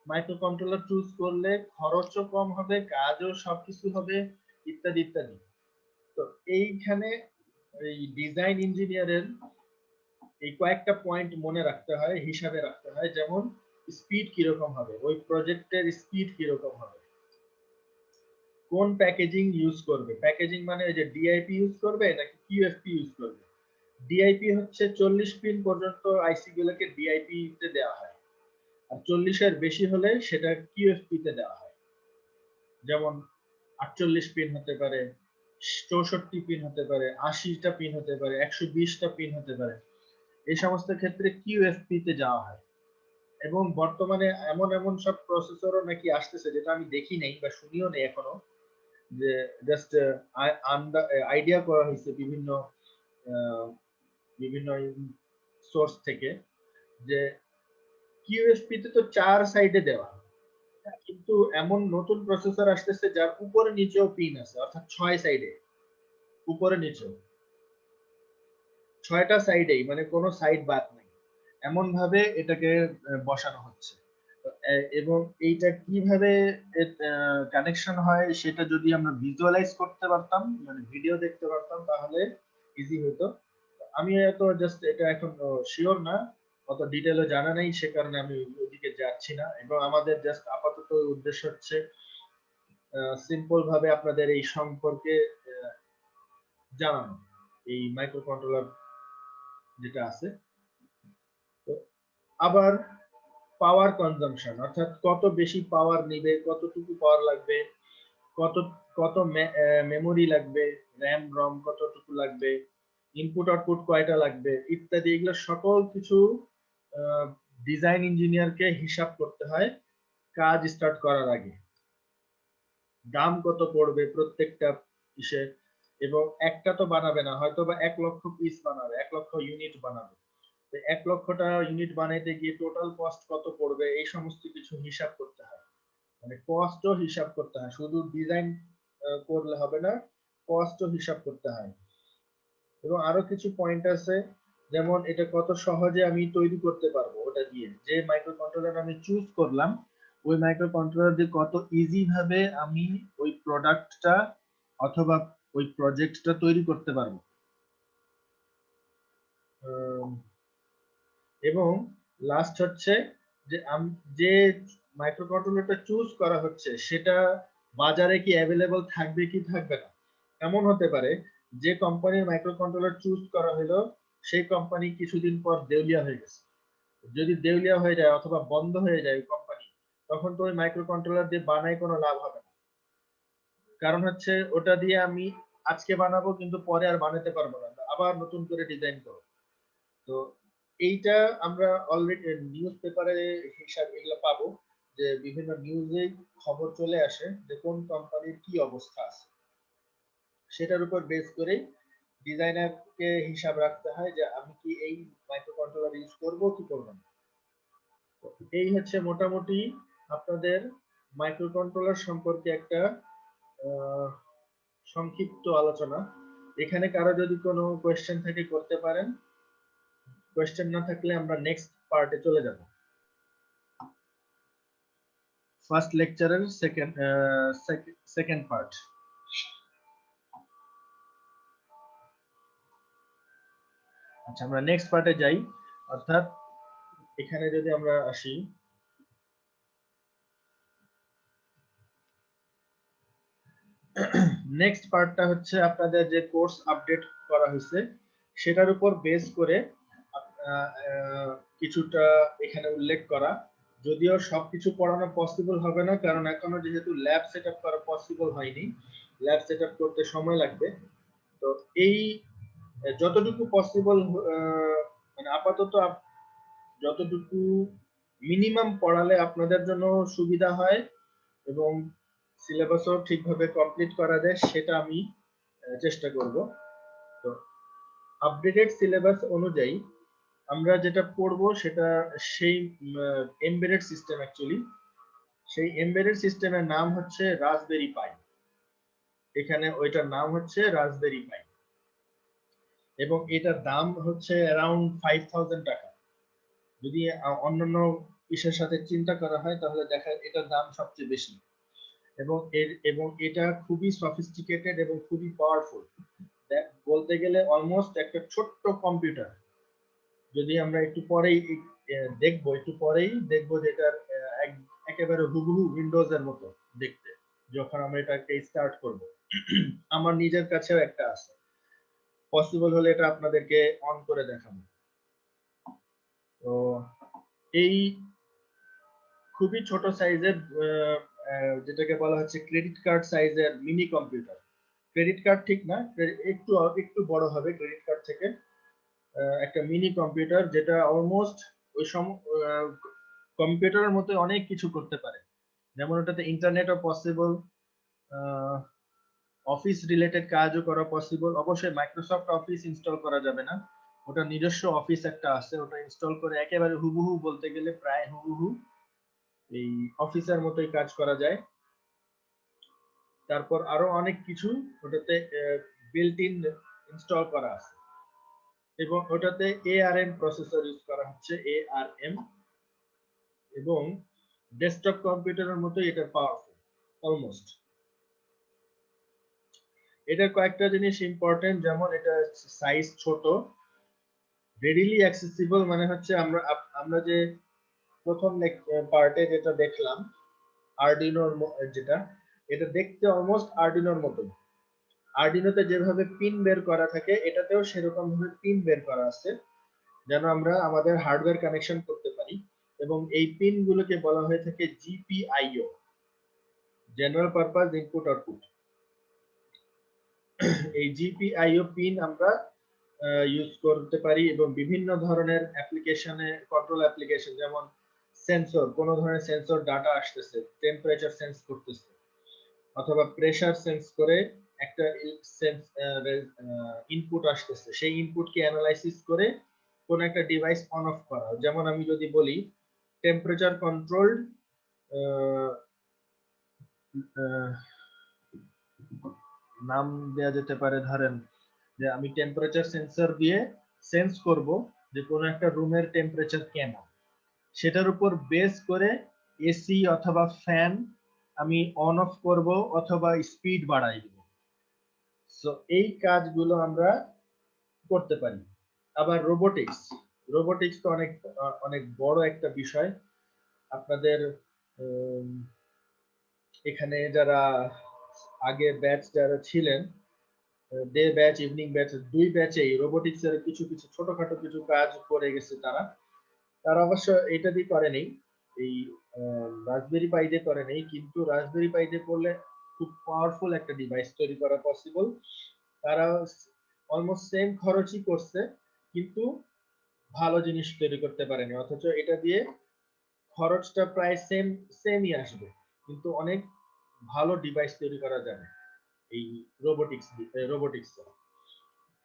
মাইক্রোকন্ট্রোলার চুজ করলে খরচও কম হবে, কাজও সবকিছু হবে, ইত্যাদি ইত্যাদি। তো এইখানে এই ডিজাইন ইঞ্জিনিয়ারের এই কয়েকটা পয়েন্ট মনে রাখতে হয়, হিসাবে রাখতে হয়। যেমন স্পিড কিরকম হবে, ওই প্রজেক্টের স্পিড কিরকম হবে, কোন প্যাকেজিং ইউজ করবে, প্যাকেজিং মানে ওই যে ডিআইপি ইউজ করবে নাকি কিউএফপি ইউজ করবে। ডিআইপি হচ্ছে 40 পিন পর্যন্ত আইসি গুলোকে ডিআইপি তে দেওয়া হয়, আর 40 এর বেশি হলে সেটা কিউএফপি তে দেওয়া হয়। যেমন 48 পিন হতে পারে, 64 পিন হতে পারে, 80টা পিন হতে পারে, 120টা পিন হতে পারে। এই সমস্ত ক্ষেত্রে কিউএফপি তে যাওয়া হয়। এবং বর্তমানে এমন এমন সব প্রসেসরও নাকি আসতেছে যেটা আমি দেখি নাই বা শুনিও নেই এখনো, যে জাস্ট আইডিয়া করা হয়েছে বিভিন্ন বিভিন্ন সোর্স থেকে, যে কিউএসপি তে তো 4 সাইডে দেওয়া, কিন্তু এমন নতুন প্রসেসর আসতেছে যার উপরে নিচেও পিন আছে, অর্থাৎ 6 সাইডে, উপরে নিচেও 6টা সাইডেই, মানে কোনো সাইড বাদ নাই, এমন ভাবে এটাকে বসানো হচ্ছে। এবং এইটা কিভাবে কানেকশন হয় সেটা যদি আমরা ভিজুয়ালাইজ করতে পারতাম, মানে ভিডিও দেখতে পারতাম, তাহলে ইজি হতো। আমি এত জাস্ট এটা এখন শিওর না, অত ডিটেইলে জানা নাই, সে কারণে আমি ওইদিকে যাচ্ছি না। এবং আমাদের জাস্ট আপাতত উদ্দেশ্য হচ্ছে সিম্পল ভাবে আপনাদের এই সম্পর্কে জানানো, এই মাইক্রো কন্ট্রোলার যেটা আছে। তো আবার পাওয়ার কনজাম্পশন, অর্থাৎ কত বেশি পাওয়ার নিবে, কতটুকু পাওয়ার লাগবে, কত কত মেমোরি লাগবে, র্যাম রম কতটুকু লাগবে, ইনপুট আউটপুট কয়টা লাগবে ইত্যাদি, এগুলো সকল কিছু ডিজাইন ইঞ্জিনিয়ারকে হিসাব করতে হয় কাজ স্টার্ট করার আগে। দাম কত পড়বে প্রত্যেকটা ইসে, এবং একটা তো বানাবে না, হয়তো বা 1 লক্ষ পিস বানাবে, 1 লক্ষ ইউনিট বানাবে, তো 1 লক্ষটা ইউনিট বানাইতে গিয়ে টোটাল কস্ট কত পড়বে, এই সমস্ত কিছু হিসাব করতে হয়, মানে কস্টও হিসাব করতে হয়, শুধু ডিজাইন করলে হবে না, কস্টও হিসাব করতে হয়। এবং আরো কিছু পয়েন্ট আছে, যেমন এটা কত সহজে আমি তৈরি করতে পারবো, ওটা দিয়ে যে মাইক্রো কন্ট্রোলার আমি চুজ করলাম, ওই মাইক্রো কন্ট্রোলার দিয়ে কত ইজি ভাবে আমি ওই প্রোডাক্টটা অথবা ওই প্রজেক্টটা তৈরি করতে পারবো। এবং লাস্ট হচ্ছে যে যে মাইক্রো কন্ট্রোলারটা চুজ করা হচ্ছে সেটা বাজারে কি অ্যাভেলেবল থাকবে কি থাকবে না। এমন হতে পারে যে কোম্পানির মাইক্রো কন্ট্রোলার চুজ করা হলো সেই কোম্পানি কিছুদিন পর দেউলিয়া হয়ে গেছে। যদি দেউলিয়া হয়ে যায় অথবা বন্ধ হয়ে যায় কোম্পানি, তখন তো ওই মাইক্রো কন্ট্রোলার দিয়ে বানায় কোনো লাভ হবে না। কারণ হচ্ছে ওটা দিয়ে আমি আজকে বানাবো কিন্তু পরে আর বানাতে পারবো না, আবার নতুন করে ডিজাইন করবো। তো এইটা আমরা অলরেডি নিউজ পেপারে হিসাব এগুলো পাবো, যে বিভিন্ন নিউজে খবর চলে আসে যে কোন কোম্পানির কি অবস্থা আছে, সেটার উপর বেস করে ডিজাইনারকে হিসাব রাখতে হয় যে আমি কি এই মাইক্রো কন্ট্রোলার ইউজ করব কি করব না। তো এই হচ্ছে মোটামুটি আপনাদের মাইক্রো কন্ট্রোলার সম্পর্কে একটা সংক্ষিপ্ত আলোচনা। এখানে কারো যদি কোনো কোয়েশ্চেন থাকে করতে পারেন, কোয়েশ্চেন না থাকলে আমরা নেক্সট পার্টে চলে যাব। ফার্স্ট লেকচারের সেকেন্ড পার্ট। আচ্ছা, আমরা নেক্সট পার্টে যাই, অর্থাৎ এখানে যদি আমরা আসি, নেক্সট পার্টটা হচ্ছে আপনাদের যে কোর্স আপডেট করা হয়েছে সেটার উপর বেস করে কিছুটা এখানে উল্লেখ করা, যদিও সবকিছু পড়ানো পসিবল হবে না, কারণ এখনো যেহেতু ল্যাব সেটআপ করা পসিবল হয়নি, ল্যাব সেটআপ করতে সময় লাগবে। তো এই যতটুকু পসিবল, মানে আপাতত যতটুকু মিনিমাম পড়ালে আপনাদের জন্য সুবিধা হয় এবং সিলেবাসও ঠিকভাবে কমপ্লিট করা যায় সেটা আমি চেষ্টা করব। তো আপডেটেড সিলেবাস অনুযায়ী আমরা যেটা পড়ব সেটা সেই এমবেডেড সিস্টেম, অ্যাকচুয়ালি সেই এমবেডেড সিস্টেমের নাম হচ্ছে রাসবেরি পাই। এখানে ওইটার নাম হচ্ছে রাসবেরি পাই এবং এটার দাম হচ্ছে অ্যারাউন্ড 5000 টাকা। যদি অন্যান্য ইসের সাথে চিন্তা করা হয় তাহলে দেখা এটার দাম সবচেয়ে বেশি, এবং এটা খুবই সফিস্টিকেটেড এবং খুবই পাওয়ারফুল। বলতে গেলে অলমোস্ট একটা ছোট্ট কম্পিউটার। যদি আমরা একটু পরেই দেখবো যে এটার একেবারে হুবহু উইন্ডোজ এর মতো দেখতে যখন আমরা এটাকে স্টার্ট করব। আমার নিজের কাছেও একটা আছে, পসিবল হলে এটা আপনাদেরকে অন করে দেখাবো। তো এই খুবই ছোট সাইজের, যেটাকে বলা হচ্ছে ক্রেডিট কার্ড সাইজের মিনি কম্পিউটার। ক্রেডিট কার্ড ঠিক না, একটু একটু বড় হবে ক্রেডিট কার্ড থেকে, একটা মিনি কম্পিউটার যেটা অলমোস্ট ওই কম্পিউটারের মতো অনেক কিছু করতে পারে, যেমন ওটাতে ইন্টারনেটও পসিবল, অফিস রিলেটেড কাজও করা পসিবল। অবশ্যই মাইক্রোসফট অফিস ইনস্টল করা যাবে না, ওটা নিজস্ব অফিস একটা আছে, ওটা ইনস্টল করে একেবারে হুবহু বলতে গেলে প্রায় হুবহু এই অফিসের মতোই কাজ করা যায়। তারপর আরো অনেক কিছু ওটাতে বিল্ট ইন ইনস্টল করা আছে, এবং ওটাতে ARM প্রসেসর ইউজ করা হচ্ছে, ARM, এবং ডেস্কটপ কম্পিউটারের মতো এটা পাওয়ারফুল অলমোস্ট। এটার কয়েকটা জিনিস ইম্পর্টেন্ট, যেমন এটা সাইজ ছোট, রেডিলি অ্যাক্সেসিবল, মানে হচ্ছে আমরা যে প্রথম পার্টে যেটা দেখলাম আরডিনোর যেটা, এটা দেখতে অলমোস্ট আরডিনোর মতো। আরডিনোতে যেভাবে পিন বের করা থাকে এটাতেও সেরকম ভাবে পিন বের করা আছে, যেন আমরা আমাদের হার্ডওয়্যার কানেকশন করতে পারি। এবং এই পিন গুলোকে বলা হয়ে থাকে GPIO, general purpose input output. এই GPIO পিন আমরা ইউজ করতে পারি, এবং বিভিন্ন ধরনের অ্যাপ্লিকেশনে, কন্ট্রোল অ্যাপ্লিকেশন, যেমন সেন্সর, কোন ধরনের সেন্সর ডাটা আসতেছে, টেম্পারেচার সেন্স করতেছে অথবা প্রেসার সেন্স করে একটা ইনপুট আসতেছে, সেই ইনপুটকে অ্যানালাইসিস করে কোন একটা ডিভাইস অন অফ করা। যেমন আমি যদি বলি টেম্পারেচার কন্ট্রোলড নাম দেয়া যেতে পারে, ধরেন যে আমি টেম্পারেচার সেন্সর দিয়ে সেন্স করব যে কোন একটা রুমের টেম্পারেচার কেমন, সেটার উপর বেস করে এসি অথবা ফ্যান আমি অন অফ করব অথবা স্পিড বাড়াই দিব। সো এই কাজগুলো আমরা করতে পারি। আবার রোবোটিক্স তো অনেক অনেক বড় একটা বিষয়। আপনাদের এখানে যারা আগে ব্যাচ যারা ছিলেন, ডে ব্যাচ, ইভিনিং ব্যাচ, দুই ব্যাচেই রোবোটিক্স এর কিছু কিছু ছোটখাটো কিছু কাজ করে গেছে তারা। তারা অবশ্য এটা দিয়ে করেনি, এই রাসবেরি পাই দিয়ে করেনি, কিন্তু রাসবেরি পাই দিয়ে করলে খুব পাওয়ারফুল একটা ডিভাইস তৈরি করা পসিবল। তারা অলমোস্ট সেম খরচই করছে, কিন্তু ভালো জিনিস তৈরি করতে পারেনি, অথচ এটা দিয়ে খরচটা প্রায় সেমই আসবে, কিন্তু অনেক ভালো ডিভাইস তৈরি করা যাবে এই রোবোটিক্স।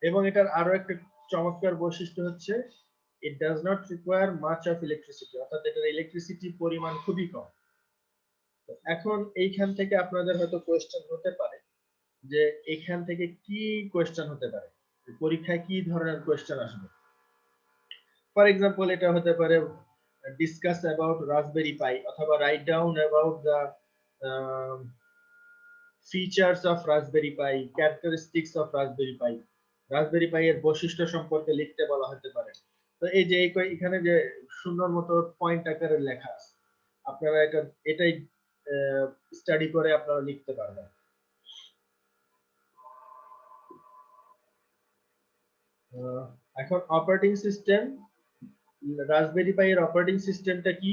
এবং এটার আরো একটা চমৎকার বৈশিষ্ট্য হচ্ছে it does not require much of electricity, অর্থাৎ এটার ইলেকট্রিসিটি পরিমাণ খুবই কম। এখন এইখান থেকে আপনাদের হয়তো কোয়েশ্চেন হতে পারে যে এখান থেকে কি কোয়েশ্চেন হতে পারে, পরীক্ষায় কি ধরনের কোয়েশ্চেন আসবে। ফর এক্সাম্পল এটা হতে পারে ডিসকাস অ্যাবাউট রাসবেরি পাই, অথবা write down about the features of Raspberry Pi, characteristics of Raspberry Pi, Raspberry Pi এর বৈশিষ্ট্য সম্পর্কে লিখতে বলা হতে পারে। তো এই যে এখানে যে সুন্দর মতো পয়েন্ট আকারে লেখা আছে, আপনারা এটাই স্টাডি করে আপনারা লিখতে পারবেন। এখন অপারেটিং সিস্টেম, রাসবেরি পাই এর অপারেটিং সিস্টেমটা কি?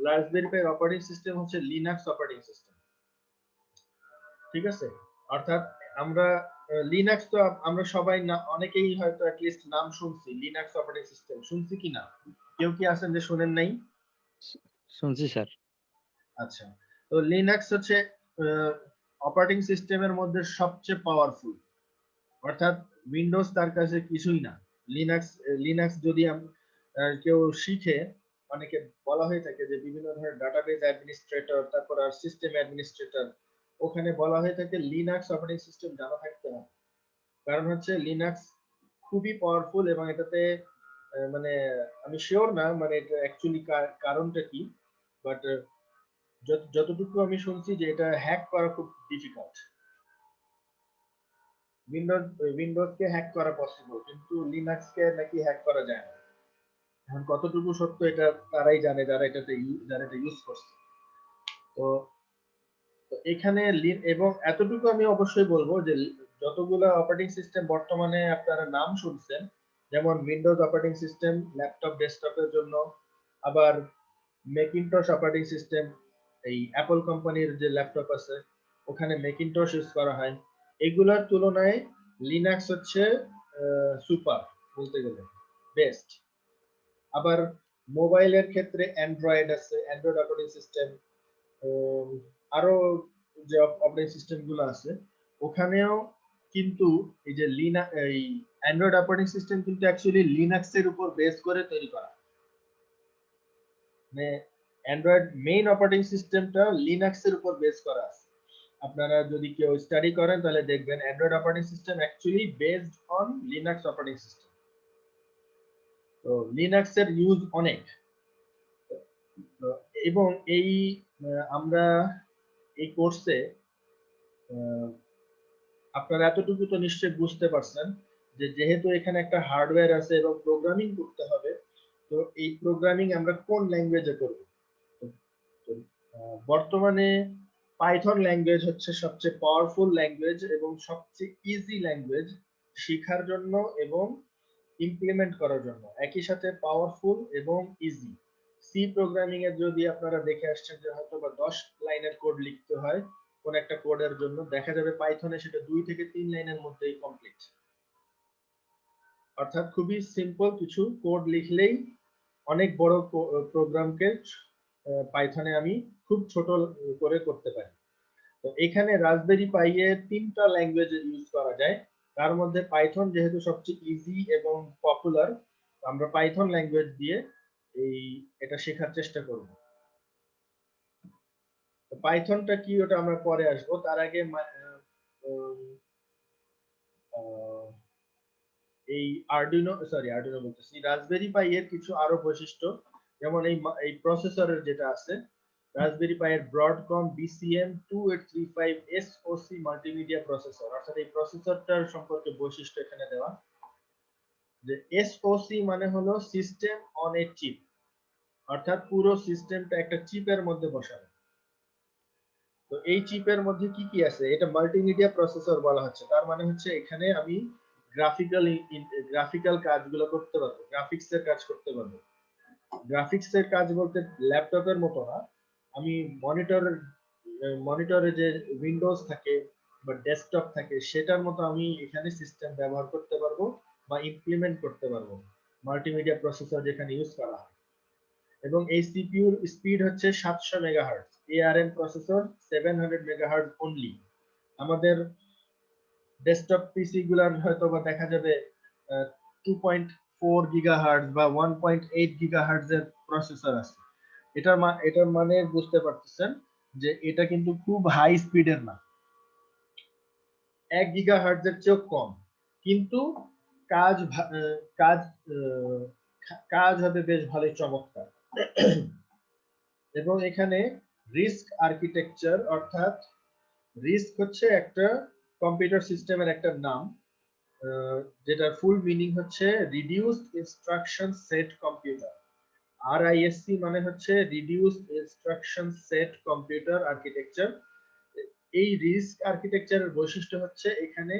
রাসবেরি পাই এর অপারেটিং সিস্টেম হচ্ছে লিনাক্স অপারেটিং সিস্টেম, ঠিক আছে? অর্থাৎ আমরা লিনাক্স তো আমরা সবাই না, অনেকেই হয়তো অ্যাটলিস্ট নাম শুনছি, লিনাক্স অপারেটিং সিস্টেম শুনছি কিনা? কেউ কি আছেন যে শুনেন নাই? শুনছি স্যার। আচ্ছা, তো লিনাক্স হচ্ছে অপারেটিং সিস্টেমের মধ্যে সবচেয়ে পাওয়ারফুল, অর্থাৎ উইন্ডোজ তার কাছে কিছুই না। লিনাক্স যদি কেউ শিখে, অনেকে বলা হয়ে থাকে যে বিভিন্ন ধরনের ডাটাবেজ অ্যাডমিনিস্ট্রেটর, তারপর আর সিস্টেম অ্যাডমিনিস্ট্রেটর, ওখানে বলা হয়ে থাকে লিনাক্স অপারেটিং সিস্টেম জানা থাকতে হবে। কারণ হচ্ছে লিনাক্স খুবই পাওয়ারফুল, এবং এটাতে মানে আমি শিওর না মানে এটা অ্যাকচুয়ালি কারণটা কি, বাট যতটুকু আমি শুনছি যে এটা হ্যাক করা খুব ডিফিকাল্ট। উইন্ডোজকে হ্যাক করা পসিবল, কিন্তু লিনাক্সকে নাকি হ্যাক করা যায় না। এখন কতটুকু সত্য এটা তারাই জানে যারা এটা ইউজ করছে। তো এখানে এবং এতটুকু আমি অবশ্যই বলবো যে যতগুলো অপারেটিং সিস্টেম বর্তমানে আপনারা নাম শুনছেন, যেমন উইন্ডোজ অপারেটিং সিস্টেম ল্যাপটপ ডেস্কটপের জন্য, আবার ম্যাকিনটশ অপারেটিং সিস্টেম, এই অ্যাপল কোম্পানির যে ল্যাপটপ আছে ওখানে ম্যাকিনটশ ইউজ করা হয়, এগুলোর তুলনায় লিনাক্স হচ্ছে সুপার বলতে গেলে বেস্ট। আবার মোবাইলের ক্ষেত্রে অ্যান্ড্রয়েড আছে, অ্যান্ড্রয়েড অপারেটিং সিস্টেম, আরো যে অপারেটিং সিস্টেম গুলো আছে ওখানেও কিন্তু এই যে এই অ্যান্ড্রয়েড অপারেটিং সিস্টেম কিন্তু অ্যাকচুয়ালি লিনাক্স এর উপর বেস করে তৈরি করা। মানে অ্যান্ড্রয়েড মেইন অপারেটিং সিস্টেমটা লিনাক্স এর উপর বেস করা আছে। আপনারা যদি কেউ স্টাডি করেন তাহলে দেখবেন Android operating system actually based on Linux operating system. তো লিনাক্স এর ইউজ অনেক। তো এবং এই আমরা এই কোর্সে আপনারা এতটুকু তো নিশ্চয়ই বুঝতে পারছেন যে যেহেতু এখানে একটা হার্ডওয়্যার আছে এবং প্রোগ্রামিং করতে হবে, তো এই প্রোগ্রামিং আমরা কোন ল্যাঙ্গুয়েজে করব? তো বর্তমানে পাইথন ল্যাঙ্গুয়েজ হচ্ছে সবচেয়ে পাওয়ারফুল ল্যাঙ্গুয়েজ এবং সবচেয়ে ইজি ল্যাঙ্গুয়েজ শেখার জন্য এবং ইমপ্লিমেন্ট করার জন্য, একই সাথে পাওয়ারফুল এবং ইজি। সি প্রোগ্রামিং এর যদি আপনারা দেখে আসছেন যে হয়তো বা 10 লাইনের কোড লিখতে হয় কোন একটা কোডের জন্য, দেখা যাবে পাইথনে সেটা 2 থেকে 3 লাইনের মধ্যেই কমপ্লিট। অর্থাৎ খুবই সিম্পল কিছু কোড লিখলেই অনেক বড় প্রোগ্রামকে পাইথনে আমি খুব ছোট করে করতে পারি। তো এখানে রাসবেরি পাই এ 3টা ল্যাঙ্গুয়েজ ইউজ করা যায়, তার মধ্যে পাইথন যেহেতু সবচেয়ে ইজি এবং পপুলার, আমরা পাইথন ল্যাঙ্গুয়েজ দিয়ে এটা শেখার চেষ্টা করব। পাইথনটা কি ওটা আমরা পরে আসবো, তার আগে এই আরডুইনো বলতেছি, রাসবেরি পাই এর কিছু আরো বৈশিষ্ট্য, যেমন এই প্রসেসরের যেটা আছে রাসবেরি পাই এর Broadcom BCM 2835 SoC multimedia processor, অর্থাৎ এই প্রসেসরটার সম্পর্কে বৈশিষ্ট্য এখানে দেওয়া যে SoC মানে হলো সিস্টেম অন এ চিপ, অর্থাৎ পুরো সিস্টেমটা একটা চিপের মধ্যে বসানো। তো এই চিপের মধ্যে কি কি আছে, এটা মাল্টিমিডিয়া প্রসেসর বলা হচ্ছে, তার মানে হচ্ছে এখানে আমি গ্রাফিক্যাল কাজগুলো করতে পারবো, গ্রাফিক্স এর কাজ করতে পারবো। গ্রাফিক্স এর কাজ বলতে ল্যাপটপের মতো না, আমি মনিটরে যে উইন্ডোজ থাকে বা ডেস্কটপ থাকে সেটার মতো আমি এখানে সিস্টেম ব্যবহার করতে পারবো বা ইমপ্লিমেন্ট করতে পারবো মাল্টিমিডিয়া প্রসেসর যেখানে ইউজ করা হয়। এবং এই সিপিইউর স্পিড হচ্ছে 700 megahertz, ARM processor 700 megahertz only. আমাদের ডেস্কটপ পিসি গুলার হয়তো বা দেখা যাবে 2.4 গিগাহার্টজ বা 1.8 গিগাহার্টজ এর প্রসেসর আছে। এটার মানে বুঝতে পারতেছেন যে এটা কিন্তু খুব হাই স্পিডের না, 1 গিগাহার্টজ এর চেয়েও কম, কিন্তু কাজ কাজ কাজ হবে বেশ ভালোই চমৎকার। এবং এখানে রিস্ক আর্কিটেকচার, অর্থাৎ রিস্ক হচ্ছে একটা কম্পিউটার সিস্টেমের একটা নাম, যেটার ফুল মিনিং হচ্ছে reduced instruction set computer. RISC মানে হচ্ছে reduced instruction set computer architecture. এই রিস্ক আর্কিটেকচারের বৈশিষ্ট্য হচ্ছে এখানে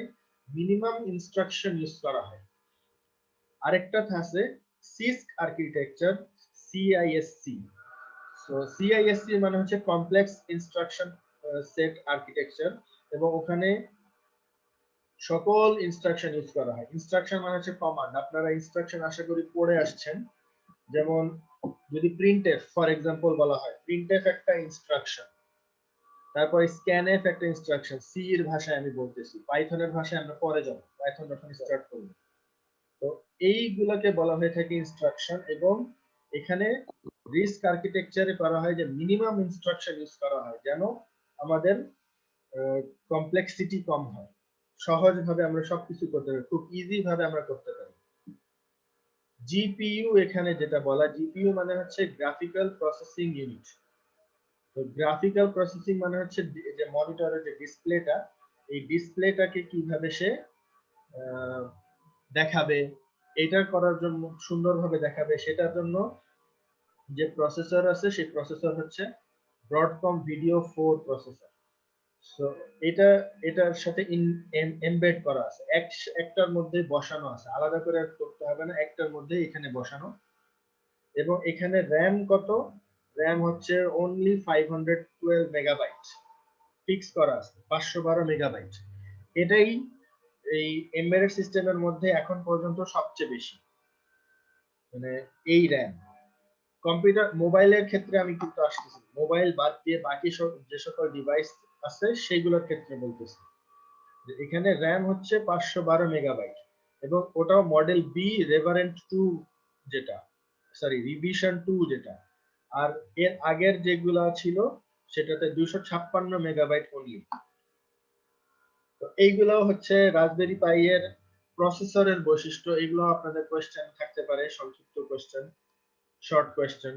মিনিমাম ইনস্ট্রাকশন ইউজ করা হয়। আরেকটা আছে সিস্ক আর্কিটেকচার, CISC। সো CISC মানে হচ্ছে কমপ্লেক্স ইনস্ট্রাকশন সেট আর্কিটেকচার, এবং ওখানে সকল ইনস্ট্রাকশন ইউজ করা হয়। ইনস্ট্রাকশন মানে হচ্ছে কমান্ড, আপনারা ইনস্ট্রাকশন আশা করি পড়ে আসছেন। যেমন যদি প্রিন্টএফ ফর এক্সাম্পল বলা হয়, প্রিন্টএফ একটা ইনস্ট্রাকশন, তারপর স্ক্যানএফ একটা ইনস্ট্রাকশন, সি এর ভাষায় আমি বলতেছি, পাইথনের ভাষায় আমরা পরে যাব, পাইথন যখন স্টার্ট করব। তো এইগুলোকে বলা হয়ে থাকে ইনস্ট্রাকশন, এবং এখানে রিস্ক আর্কিটেকচারে করা হয় যে মিনিমাম ইনস্ট্রাকশন ইউজ করা হয় যেন আমাদের কমপ্লেক্সিটি কম হয়, সহজভাবে আমরা সবকিছু করতে পারি, খুব ইজি ভাবে আমরা করতে পারি। জিপিইউ এখানে যেটা বলা, জিপিইউ মানে হচ্ছে গ্রাফিক্যাল প্রসেসিং ইউনিট। তো গ্রাফিক্যাল প্রসেসিং মানে হচ্ছে যে মনিটরের যে ডিসপ্লেটা, এই ডিসপ্লেটাকে কিভাবে সে দেখাবে, এটা করার জন্য সুন্দরভাবে দেখাবে, সেটার জন্য যে প্রসেসর আছে সেই প্রসেসর হচ্ছে ব্রডকম ভিডিও 4 প্রসেসর। সো এটার সাথে এমবেড করা আছে, একটার মধ্যে বসানো আছে, আলাদা করে করতে হবে না, একটার মধ্যে এখানে বসানো। এবং এখানে র্যাম কত, র্যাম হচ্ছে অনলি 512 মেগাবাইট ফিক্স করা আছে, 512 মেগাবাইট। এটাই এই এমবেডেড সিস্টেমের মধ্যে এখন পর্যন্ত সবচেয়ে বেশি, মানে এই র্যাম। কম্পিউটার মোবাইলের ক্ষেত্রে আমি কিন্তু আসতেছি, মোবাইল বাদ দিয়ে বাকি সব যে সকল ডিভাইস আছে সেইগুলোর ক্ষেত্রে বলতেছি। যে এখানে র্যাম হচ্ছে 512 মেগাবাইট এবং ওটাও মডেল বি রেভারেন্ট 2 যেটা, সরি রিভিশন 2 যেটা, আর এর আগের যেগুলা ছিল সেটাতে 256 মেগাবাইট অনলি। তো এইগুলো হচ্ছে রাসবেরি পাই এর প্রসেসরের বৈশিষ্ট্য। এগুলো আপনাদের কোশ্চেন থাকতে পারে, সংক্ষিপ্ত কোশ্চেন, শর্ট কোশ্চেন।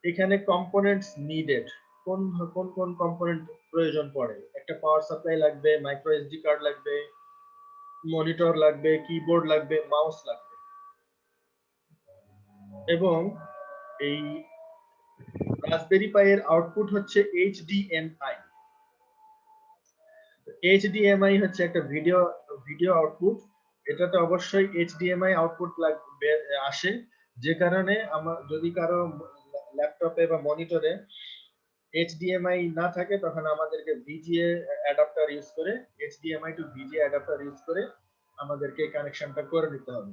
এখানে কম্পোনেন্টস নিডেড, কোন কোন কোন কম্পোনেন্ট প্রয়োজন পড়ে। একটা পাওয়ার সাপ্লাই লাগবে, মাইক্রো এসডি কার্ড লাগবে, মনিটর লাগবে, কিবোর্ড লাগবে, মাউস লাগবে। এবং এই রাসবেরি পাই এর আউটপুট হচ্ছে এইচডিএমআই। এইচডিএমআই হচ্ছে একটা ভিডিও আউটপুট। এটাতে অবশ্যই এইচডিএমআই আউটপুট লাগবে আসে, যে কারণে আমার যদি কারো ল্যাপটপে বা মনিটরে এইচডিএমআই না থাকে তখন আমাদেরকে ভিজিএ অ্যাডাপ্টার ইউজ করে, HDMI to VGA adapter use করে আমাদেরকে কানেকশনটা করে নিতে হবে।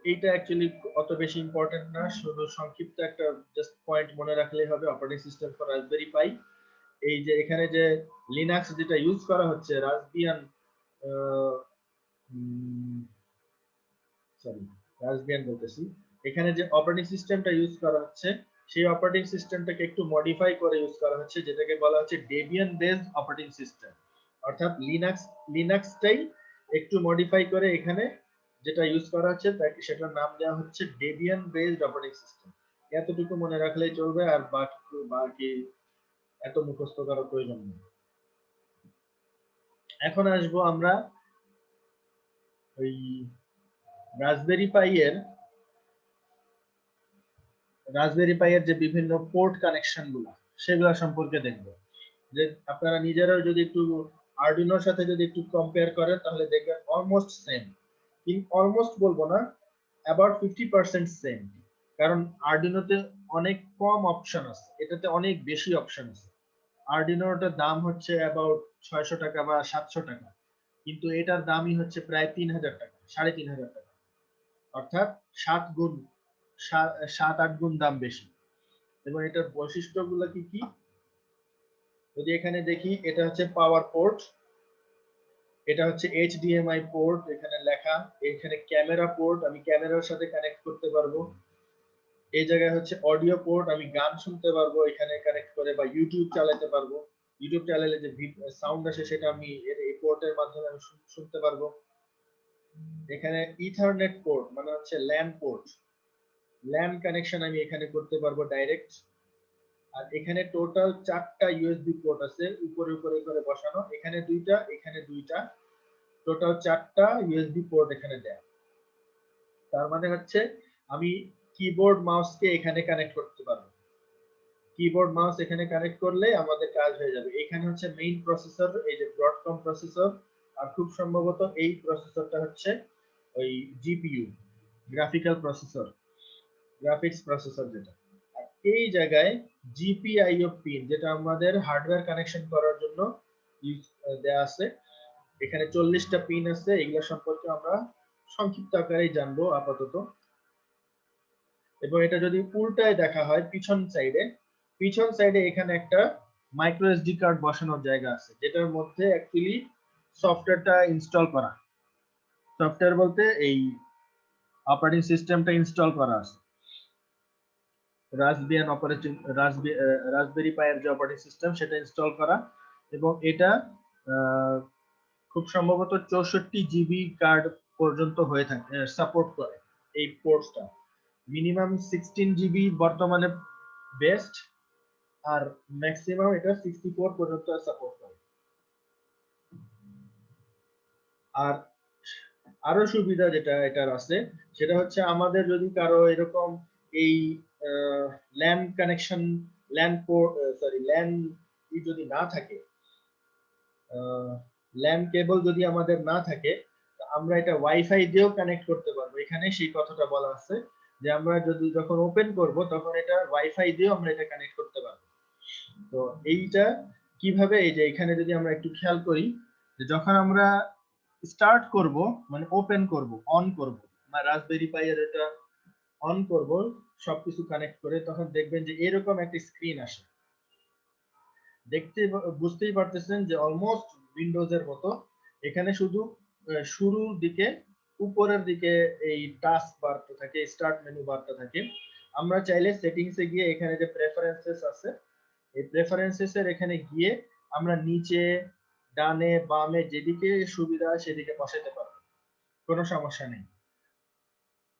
এইটা অ্যাকচুয়ালি অত বেশি ইম্পর্টেন্ট না, শুধু সংক্ষিপ্ত একটা জাস্ট পয়েন্ট মনে রাখলেই হবে। অপারেটিং সিস্টেম ফর রাসবেরি পাই, এই যে এখানে যে লিনাক্স যেটা ইউজ করা হচ্ছে, রাসবিয়ান রাসবিয়ান বলতেছি, এখানে যে অপারেটিং সিস্টেমটা ইউজ করা হচ্ছে সেই অপারেটিং সিস্টেমটাকে একটু মডিফাই করে ইউজ করা হচ্ছে, যেটাকে বলা হচ্ছে ডেবিয়ান বেসড অপারেটিং সিস্টেম। অর্থাৎ লিনাক্সটাই একটু মডিফাই করে এখানে যেটা ইউজ করা হচ্ছে তাকে সেটার নাম দেওয়া হচ্ছে ডেবিয়ান বেসড অপারেটিং সিস্টেম। এতটুকু মনে রাখলেই চলবে, আর বাকি এত মুখস্থ করার প্রয়োজন নেই। এখন আসবো আমরা ওই রাসবেরি পাই এর যে বিভিন্ন পোর্ট কানেকশন গুলা সেগুলা সম্পর্কে দেখব। যে আপনারা নিজেরাও যদি একটু আরডুইনোর সাথে যদি একটু কম্পেয়ার করেন তাহলে দেখবেন অলমোস্ট সেম। কিন্তু অলমোস্ট বলবো না, অ্যাবাউট 50% সেম। কারণ আরডুইনোতে অনেক কম অপশন আছে, এটাতে অনেক বেশি অপশন আছে। আরডুইনোটার দাম হচ্ছে অ্যাবাউট 600 টাকা বা 700 টাকা, কিন্তু এটার দামই হচ্ছে প্রায় 3000 টাকা, 3500 টাকা। অর্থাৎ 7-8 গুণ দাম বেশি। এবং এটার বৈশিষ্ট্যগুলো কি কি যদি এখানে দেখি, এটা হচ্ছে পাওয়ার পোর্ট, এটা হচ্ছে এইচডিএমআই পোর্ট এখানে লেখা, এখানে ক্যামেরা পোর্ট, আমি ক্যামেরার সাথে কানেক্ট করতে পারবো। এই জায়গায় হচ্ছে অডিও পোর্ট, আমি গান শুনতে পারবো এখানে কানেক্ট করে, বা ইউটিউব চালাতে পারবো। ইউটিউব চালালে যে সাউন্ড আসে সেটা আমি এই পোর্টের মাধ্যমে আমি শুনতে পারবো। এখানে ইথারনেট পোর্ট মানে হচ্ছে ল্যান পোর্ট, ল্যান কানেকশন আমি এখানে করতে পারবো ডাইরেক্ট। আর এখানে টোটাল 4টা ইউএসবি পোর্ট আছে উপরে উপরে করে বসানো, এখানে 2টা, এখানে 2টা, টোটাল 4টা ইউএসবি পোর্ট এখানে দেয়া। তার মানে হচ্ছে আমি কিবোর্ড মাউসকে এখানে কানেক্ট করতে পারবো। কিবোর্ড মাউস এখানে কানেক্ট করলে আমাদের কাজ হয়ে যাবে। এখানে হচ্ছে মেইন প্রসেসর, এই যে ব্রডকম প্রসেসর, আর খুব সম্ভবত এই প্রসেসরটা হচ্ছে ওই GPU, graphical processor, graphics processor যেটা। আর এই জায়গায় জিপিআইও পিন, যেটা আমাদের হার্ডওয়্যার কানেকশন করার জন্য দেয়া আছে। এখানে 40টা পিন আছে, এগুলো সম্পর্কে আমরা সংক্ষিপ্ত আকারেই জানবো আপাতত। এবং এটা যদি উল্টায় দেখা হয় পিছন সাইডে এখানে একটা মাইক্রো এসডি কার্ড বসানোর জায়গা আছে, যেটার মধ্যে অ্যাকচুয়ালি সফটওয়্যারটা ইনস্টল করা, সফটওয়্যার বলতে এই অপারেটিং সিস্টেমটা ইনস্টল করা আছে। রাসবেরি পাই এর যে অপারেটিং সিস্টেম সেটা ইনস্টল করা, এবং এটা খুব সম্ভবত 64 জিবি কার্ড পর্যন্ত হয়ে থাকে, সাপোর্ট করে এই পোর্টসটা। মিনিমাম 16 জিবি বর্তমানে বেস্ট, আর ম্যাক্সিমাম এটা 64 পর্যন্ত সাপোর্ট করে। আর আরো সুবিধা যেটা এটার আছে সেটা হচ্ছে আমাদের যদি কারো এরকম এই ল্যান কানেকশন, ল্যান যদি না থাকে, ল্যান কেবল যদি আমাদের না থাকে, আমরা এটা ওয়াইফাই দিয়েও কানেক্ট করতে পারবো। এখানে সেই কথাটা বলা আছে যে আমরা যখন ওপেন করব তখন এটা ওয়াইফাই দিয়েও আমরা এটা কানেক্ট করতে পারবো। তো এইটা কিভাবে, এই যে এখানে যদি আমরা একটু খেয়াল করি, যে যখন আমরা স্টার্ট করব মানে ওপেন করব, অন করব, রাসবেরি পাই এর এটা অন করব সবকিছু কানেক্ট করে, তখন দেখবেন যে এরকম একটা স্ক্রিন আসে। বুঝতেই পারতেছেন যে অলমোস্ট উইন্ডোজ এর মতো। এখানে শুধু শুরুর দিকে উপরের দিকে এই টাস্ক বারটা থাকে, স্টার্ট মেনু বারটা থাকে। আমরা চাইলে সেটিংসে গিয়ে এখানে যে প্রেফারেন্সেস আছে, এই প্রেফারেন্সেস এর এখানে গিয়ে আমরা নিচে ডানে বামে যেদিকে সুবিধা হয় সেদিকে বসাতে পারবো, কোনো সমস্যা নেই।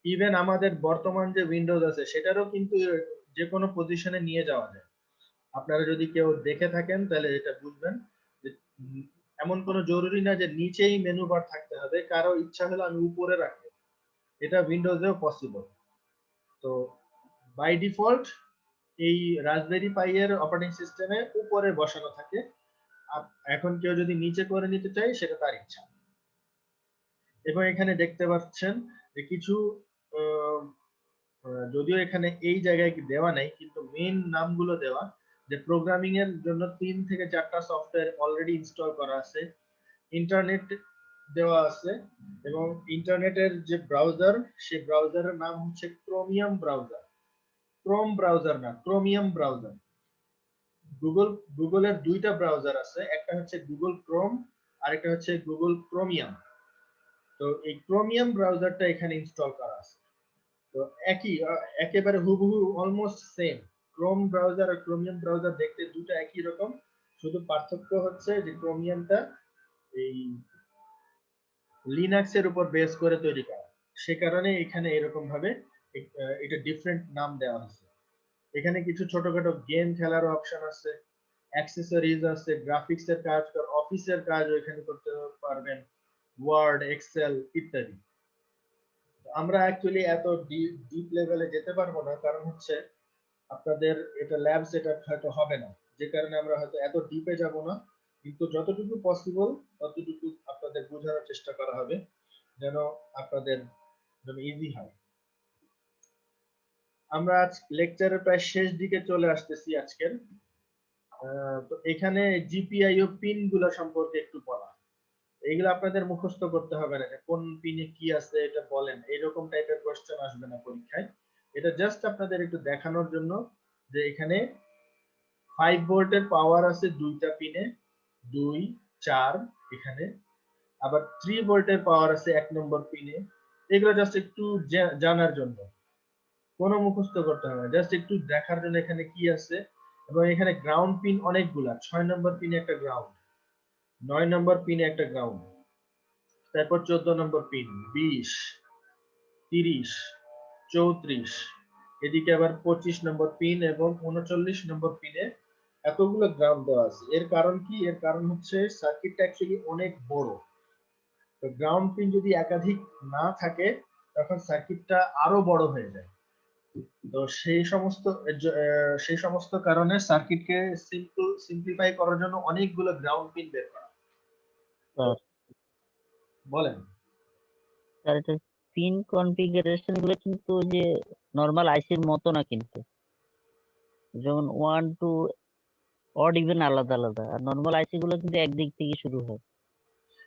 ইভেন আমাদের বর্তমান যে উইন্ডোজ আছে সেটারও কিন্তু যে কোনো পজিশনে নিয়ে যাওয়া যায়। আপনারা যদি কেউ দেখে থাকেন তাহলে এটা বুঝবেন যে এমন কোনো জরুরি না যে নিচেই মেনু বার থাকতে হবে, কারো ইচ্ছা হলে আমি উপরে রাখবো, এটা উইন্ডোজেও পসিবল। তো বাই ডিফল্ট এই রাসবেরি পাই এর অপারেটিং সিস্টেমে উপরে বসানো থাকে। এখন কেউ যদি নিচে করে নিতে চায় সেটা তার ইচ্ছা। এবং এখানে দেখতে পাচ্ছেন যে কিছু যদিও এখানে এই জায়গায় দেওয়া নেই কিন্তু মেইন নামগুলো দেওয়া, যে প্রোগ্রামিং এর জন্য 3 থেকে 4টা সফটওয়্যার অলরেডি ইনস্টল করা আছে, ইন্টারনেট দেওয়া আছে, এবং ইন্টারনেটের যে ব্রাউজার সেই ব্রাউজারের নাম হচ্ছে ক্রোমিয়াম ব্রাউজার। ক্রোম ব্রাউজার না, ক্রোমিয়াম ব্রাউজার। গুগলের 2টা ব্রাউজার আছে, একটা হচ্ছে গুগল ক্রোম আর একটা হচ্ছে গুগল ক্রোমিয়াম। তো এই ক্রোমিয়াম ব্রাউজারটা এখানে ইনস্টল করা আছে। তো একেবারে হুবহু অলমোস্ট সেম। ক্রোম ব্রাউজার আর ক্রোমিয়াম ব্রাউজার দেখতে দুটো একই রকম, শুধু পার্থক্য হচ্ছে যে ক্রোমিয়ামটা এই লিনাক্স এর উপর বেস করে তৈরি করা, সে কারণে এখানে এরকম ভাবে এটা ডিফারেন্ট নাম দেওয়া হয়েছে। এখানে কিছু ছোটখাটো গেম খেলার অপশন আছে, অ্যাক্সেসরিজ আছে, গ্রাফিক্স এর কাজ, অফিসের কাজ এখানে করতে পারবেন, ওয়ার্ড, এক্সেল ইত্যাদি। আমরা অ্যাকচুয়ালি এত ডিপ লেভেলে যেতে পারবো না, কারণ হচ্ছে আপনাদের এটা ল্যাব সেটআপ হয়তো হবে না, যে কারণে আমরা হয়তো এত ডিপে যাব না। কিন্তু যতটুকু পসিবল ততটুকু আপনাদের বোঝানোর চেষ্টা করা হবে যেন আপনাদের জন্য ইজি হয়। আমরা আজ লেকচারের প্রায় শেষ দিকে চলে আসতেছি আজকের। তো এখানে জিপিআইও পিন গুলো সম্পর্কে একটু বলা, এইগুলো আপনাদের মুখস্থ করতে হবে না, কোন পিনে কি আছে এটা বলেন, এইরকম টাইপের কোশ্চেন আসবে না পরীক্ষায়। এটা জাস্ট আপনাদের একটু দেখানোর জন্য যে এখানে 5 ভোল্টের পাওয়ার আছে 2টা পিনে, 2, 4 এখানে, আবার 3 ভোল্টের পাওয়ার আছে 1 নম্বর পিনে। এগুলো জাস্ট একটু জানার জন্য, কোনো মুখস্থ করতে হবে না, জাস্ট একটু দেখার জন্য এখানে কি আছে। এবং এখানে গ্রাউন্ড পিন অনেকগুলা, 6 নম্বর পিনে একটা গ্রাউন্ড, 9 নম্বর পিনে একটা গ্রাউন্ড, তারপর 14 নম্বর পিন, 20, 30, 34, এদিকে আবার 25 নম্বর পিন এবং 39 নম্বর পিনে এতগুলো গ্রাউন্ড দেওয়া আছে। এর কারণ কি? এর কারণ হচ্ছে সার্কিটটা অ্যাকচুয়ালি অনেক বড়। তো গ্রাউন্ড পিন যদি একাধিক না থাকে তখন সার্কিটটা আরো বড় হয়ে যায়। তো সেই সমস্ত কারণে সার্কিটকে সিম্পলিফাই করার জন্য অনেকগুলো গ্রাউন্ড পিন বের করা। বলেন স্যার, এটা পিন কনফিগারেশন গুলো কিন্তু ওই যে নরমাল আইসির মতো না, কিন্তু যেমন 1 2 অড ইভেন আলাদা আলাদা, আর নরমাল আইসি গুলো কিন্তু একদিক থেকে শুরু হয়।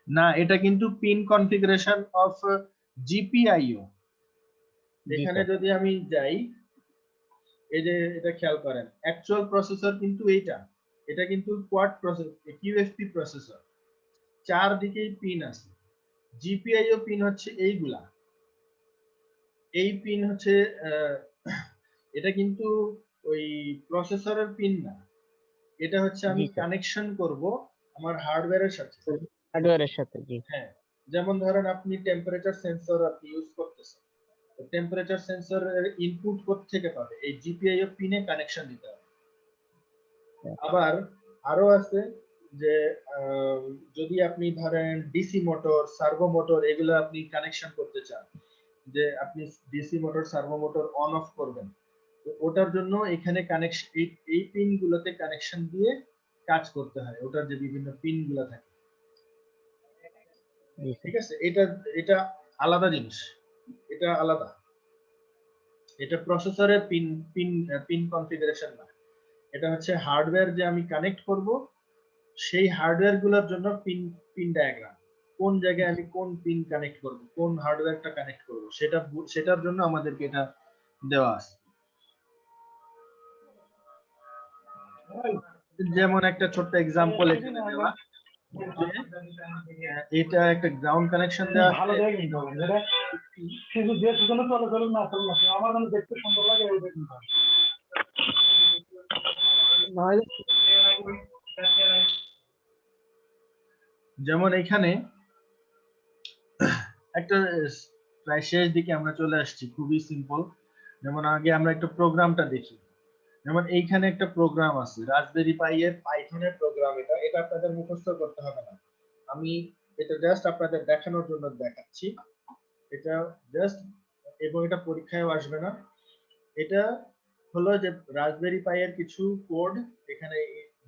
না, এটা কিন্তু পিন কনফিগারেশন অফ জিপিআইও। এখানে যদি আমি যাই, এই যে এটা খেয়াল করেন, অ্যাকচুয়াল প্রসেসর কিন্তু এটা কিন্তু কোয়াড প্রসেসর, কিউএফপি প্রসেসর, চারদিকেই পিন আছে। জিপিআইও পিন হচ্ছে এইগুলা, এই পিন হচ্ছে এটা কিন্তু ওই প্রসেসরের পিন না, এটা হচ্ছে আমি কানেকশন করব আমার হার্ডওয়্যারের সাথে। হার্ডওয়্যারের সাথে, জি। হ্যাঁ, যেমন ধরেন আপনি টেম্পারেচার সেন্সর আপনি ইউজ করতেছেন, টেম্পারেচার সেন্সরের ইনপুট কোথা থেকে পাবে? এই জিপিআইও পিনে কানেকশন দিতে হবে। আবার আরো আছে যে যদি আপনি ধরেন ডিসি মোটর, সার্ভো মোটর এগুলো আপনি কানেকশন করতে চান, যে আপনি DC motor, servo motor on of করবেন, তো ওটার জন্য এখানে কানেকশন এই পিন গুলোতে কানেকশন দিয়ে কাজ করতে হয়, ওটার যে বিভিন্ন পিন গুলো থাকে। ঠিক আছে, এটা আলাদা জিনিস, এটা আলাদা, এটা প্রসেসরের পিন কনফিগারেশন না, এটা হচ্ছে হার্ডওয়্যার যে আমি কানেক্ট করব সেই হার্ডওয়্যার গুলোর জন্য পিন ডায়াগ্রাম। কোন জায়গায় আমি কোন পিন কানেক্ট করব, কোন হার্ডওয়্যারটা কানেক্ট করব, সেটার জন্য আমাদেরকে এটা দেওয়া আছে। যেমন একটা ছোট্ট এক্সাম্পল এখানে দেওয়া, যে এটা একটা গ্রাউন্ড কানেকশন দেওয়া আছে। যেমন এখানে একটা প্রায় শেষ দিকে আমরা চলে আসছি, খুবই সিম্পল। যেমন আগে আমরা একটা প্রোগ্রামটা দেখি। যেমন এইখানে একটা প্রোগ্রাম আছে, রাসবেরি পাই এর পাইথনের প্রোগ্রাম। এটা আপনাদের মুখস্থ করতে হবে না, আমি এটা জাস্ট আপনাদের দেখানোর জন্য দেখাচ্ছি। এটা জাস্ট, এবং এটা পরীক্ষায়ও আসবে না। এটা হলো যে রাসবেরি পাই এর কিছু কোড এখানে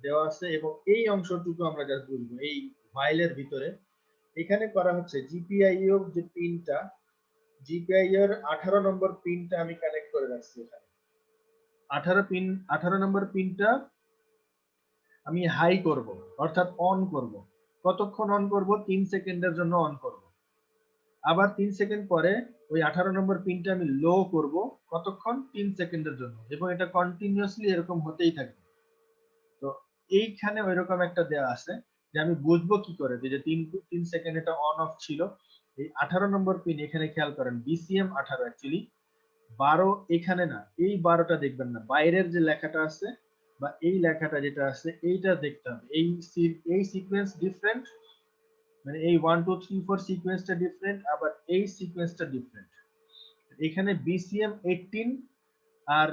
দেওয়া আছে, এবং এই অংশটুকু আমরা জাস্ট বুঝবো। এই ফাইলের ভিতরে এখানে করা হচ্ছে জিপিআইও যে পিনটা, জিপিআই এর 18 নম্বর পিনটা আমি কানেক্ট করে রাখছি এখানে। 18 নম্বর পিনটা আমি হাই করব, অর্থাৎ অন করব। কতক্ষণ অন করব? 3 সেকেন্ডের জন্য অন করব। আবার 3 সেকেন্ড পরে ওই 18 নম্বর পিনটা আমি লো করব। কতক্ষণ? 3 সেকেন্ডের জন্য, এবং এটা কন্টিনিউয়াসলি এরকম হতেই থাকবে। তো এইখানে ওইরকম একটা দেয়া আছে যে আমি বুঝবো কি করে যে 3 সেকেন্ড এটা অন অফ ছিল। এই 18 নম্বর পিন এখানে খেয়াল করেন, BCM 18 অ্যাকচুয়ালি 12 এখানে না, এই 12টা দেখবেন না, বাইরের যে লেখাটা আছে বা এই লেখাটা যেটা আছে এইটা দেখতে হবে। এই সিকোয়েন্স ডিফারেন্ট, মানে এই 1 2 3 4 সিকোয়েন্সটা ডিফারেন্ট, আবার এই সিকোয়েন্সটা ডিফারেন্ট। এখানে BCM 18 আর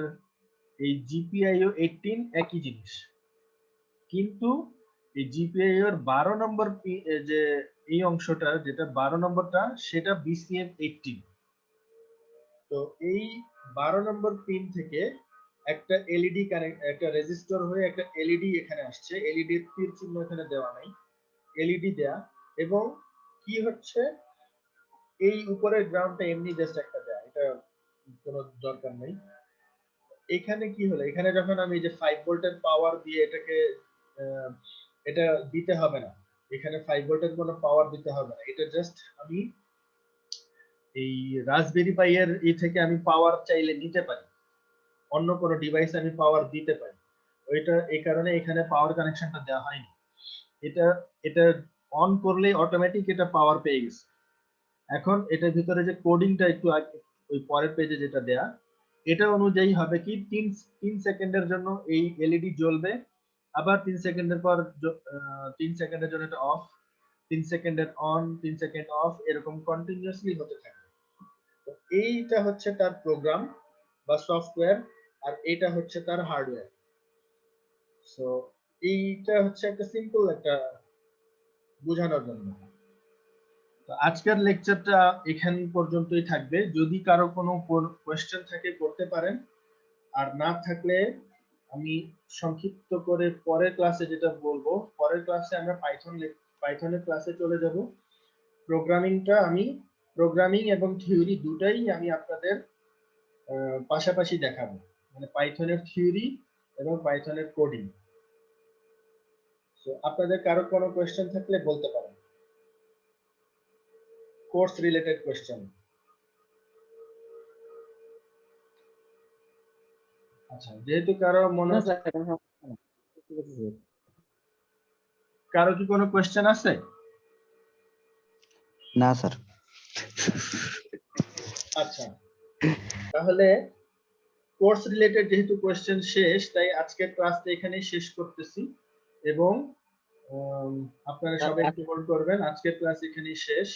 এই GPIO 18 একই জিনিস, কিন্তু এই GPIO এর 12 নম্বর যে এই অংশটা যেটা 12 নম্বরটা সেটা BCM 18। তো এই 12 নম্বর পিন থেকে একটা এলইডি কানেক্ট, একটা রেজিস্টার হয়ে একটা এলইডি এখানে আসছে। এলইডি এর তীর চিহ্ন এখানে দেওয়া নাই, এলইডি দেয়া। এবং কি হচ্ছে, এই উপরের গ্রাউন্ডটা এমনি জাস্ট একটা দেয়া, এটা কোনো দরকার নেই। এখানে কি হলো, এখানে যখন আমি যে 5 ভোল্টের পাওয়ার দিয়ে এটাকে এটা দিতে হবে না, এখানে 5 ভোল্টের কোনো পাওয়ার দিতে হবে না। এটা জাস্ট আমি এই রাসবেরি পাই এর থেকে আমি পাওয়ার চাইলে নিতে পারি, অন্য কোনো ডিভাইসে আমি পাওয়ার দিতে পারি। ওইটা এই কারণে এখানে পাওয়ার কানেকশনটা দেওয়া হয়নি। এটা এটা অন করলেই অটোমেটিক এটা পাওয়ার পেয়ে গেছে। এখন এটার ভিতরে যে কোডিংটা একটু আগে ওই পরের পেজে যেটা দেয়া, এটা অনুযায়ী হবে কি 3 সেকেন্ডের জন্য এই এলইডি জ্বলবে, আবার 3 সেকেন্ডের পর 3 সেকেন্ডের জন্য এটা অফ, 3 সেকেন্ডের অন, 3 সেকেন্ড অফ, এরকম কন্টিনিউয়াসলি হতে থাকবে। তো এইটা হচ্ছে তার প্রোগ্রাম বা সফটওয়্যার, আর এটা হচ্ছে তার হার্ডওয়্যার। সো এইটা হচ্ছে একটা সিম্পল একটা বোঝানোর জন্য। তো আজকের লেকচারটা এখান পর্যন্তই থাকবে। যদি কারো কোনো কোয়েশ্চেন থাকে করতে পারেন, আর না থাকলে আমি সংক্ষিপ্ত করে পরের ক্লাসে যেটা বলবো, পরের ক্লাসে আমরা পাইথনের ক্লাসে চলে যাব। প্রোগ্রামিং এবং থিওরি দুটাই আমি আপনাদের পাশাপাশি দেখাবো, মানে পাইথনের থিওরি এবং পাইথনের কোডিং। সো আপনাদের কারো কোনো কোয়েশ্চেন থাকলে বলতে পারেন, কোর্স রিলেটেড কোয়েশ্চেন। আচ্ছা, যেহেতু কারো মনে হচ্ছে, কারো কি কোনো কোয়েশ্চেন আছে? না স্যার। আচ্ছা, তাহলে কোর্স রিলেটেড যেহেতু কোয়েশ্চেন শেষ, তাই আজকের ক্লাসটা এখানেই শেষ করতেছি, এবং আপনারা সবাই একটু হোল্ড করবেন। আজকের ক্লাস এখানেই শেষ।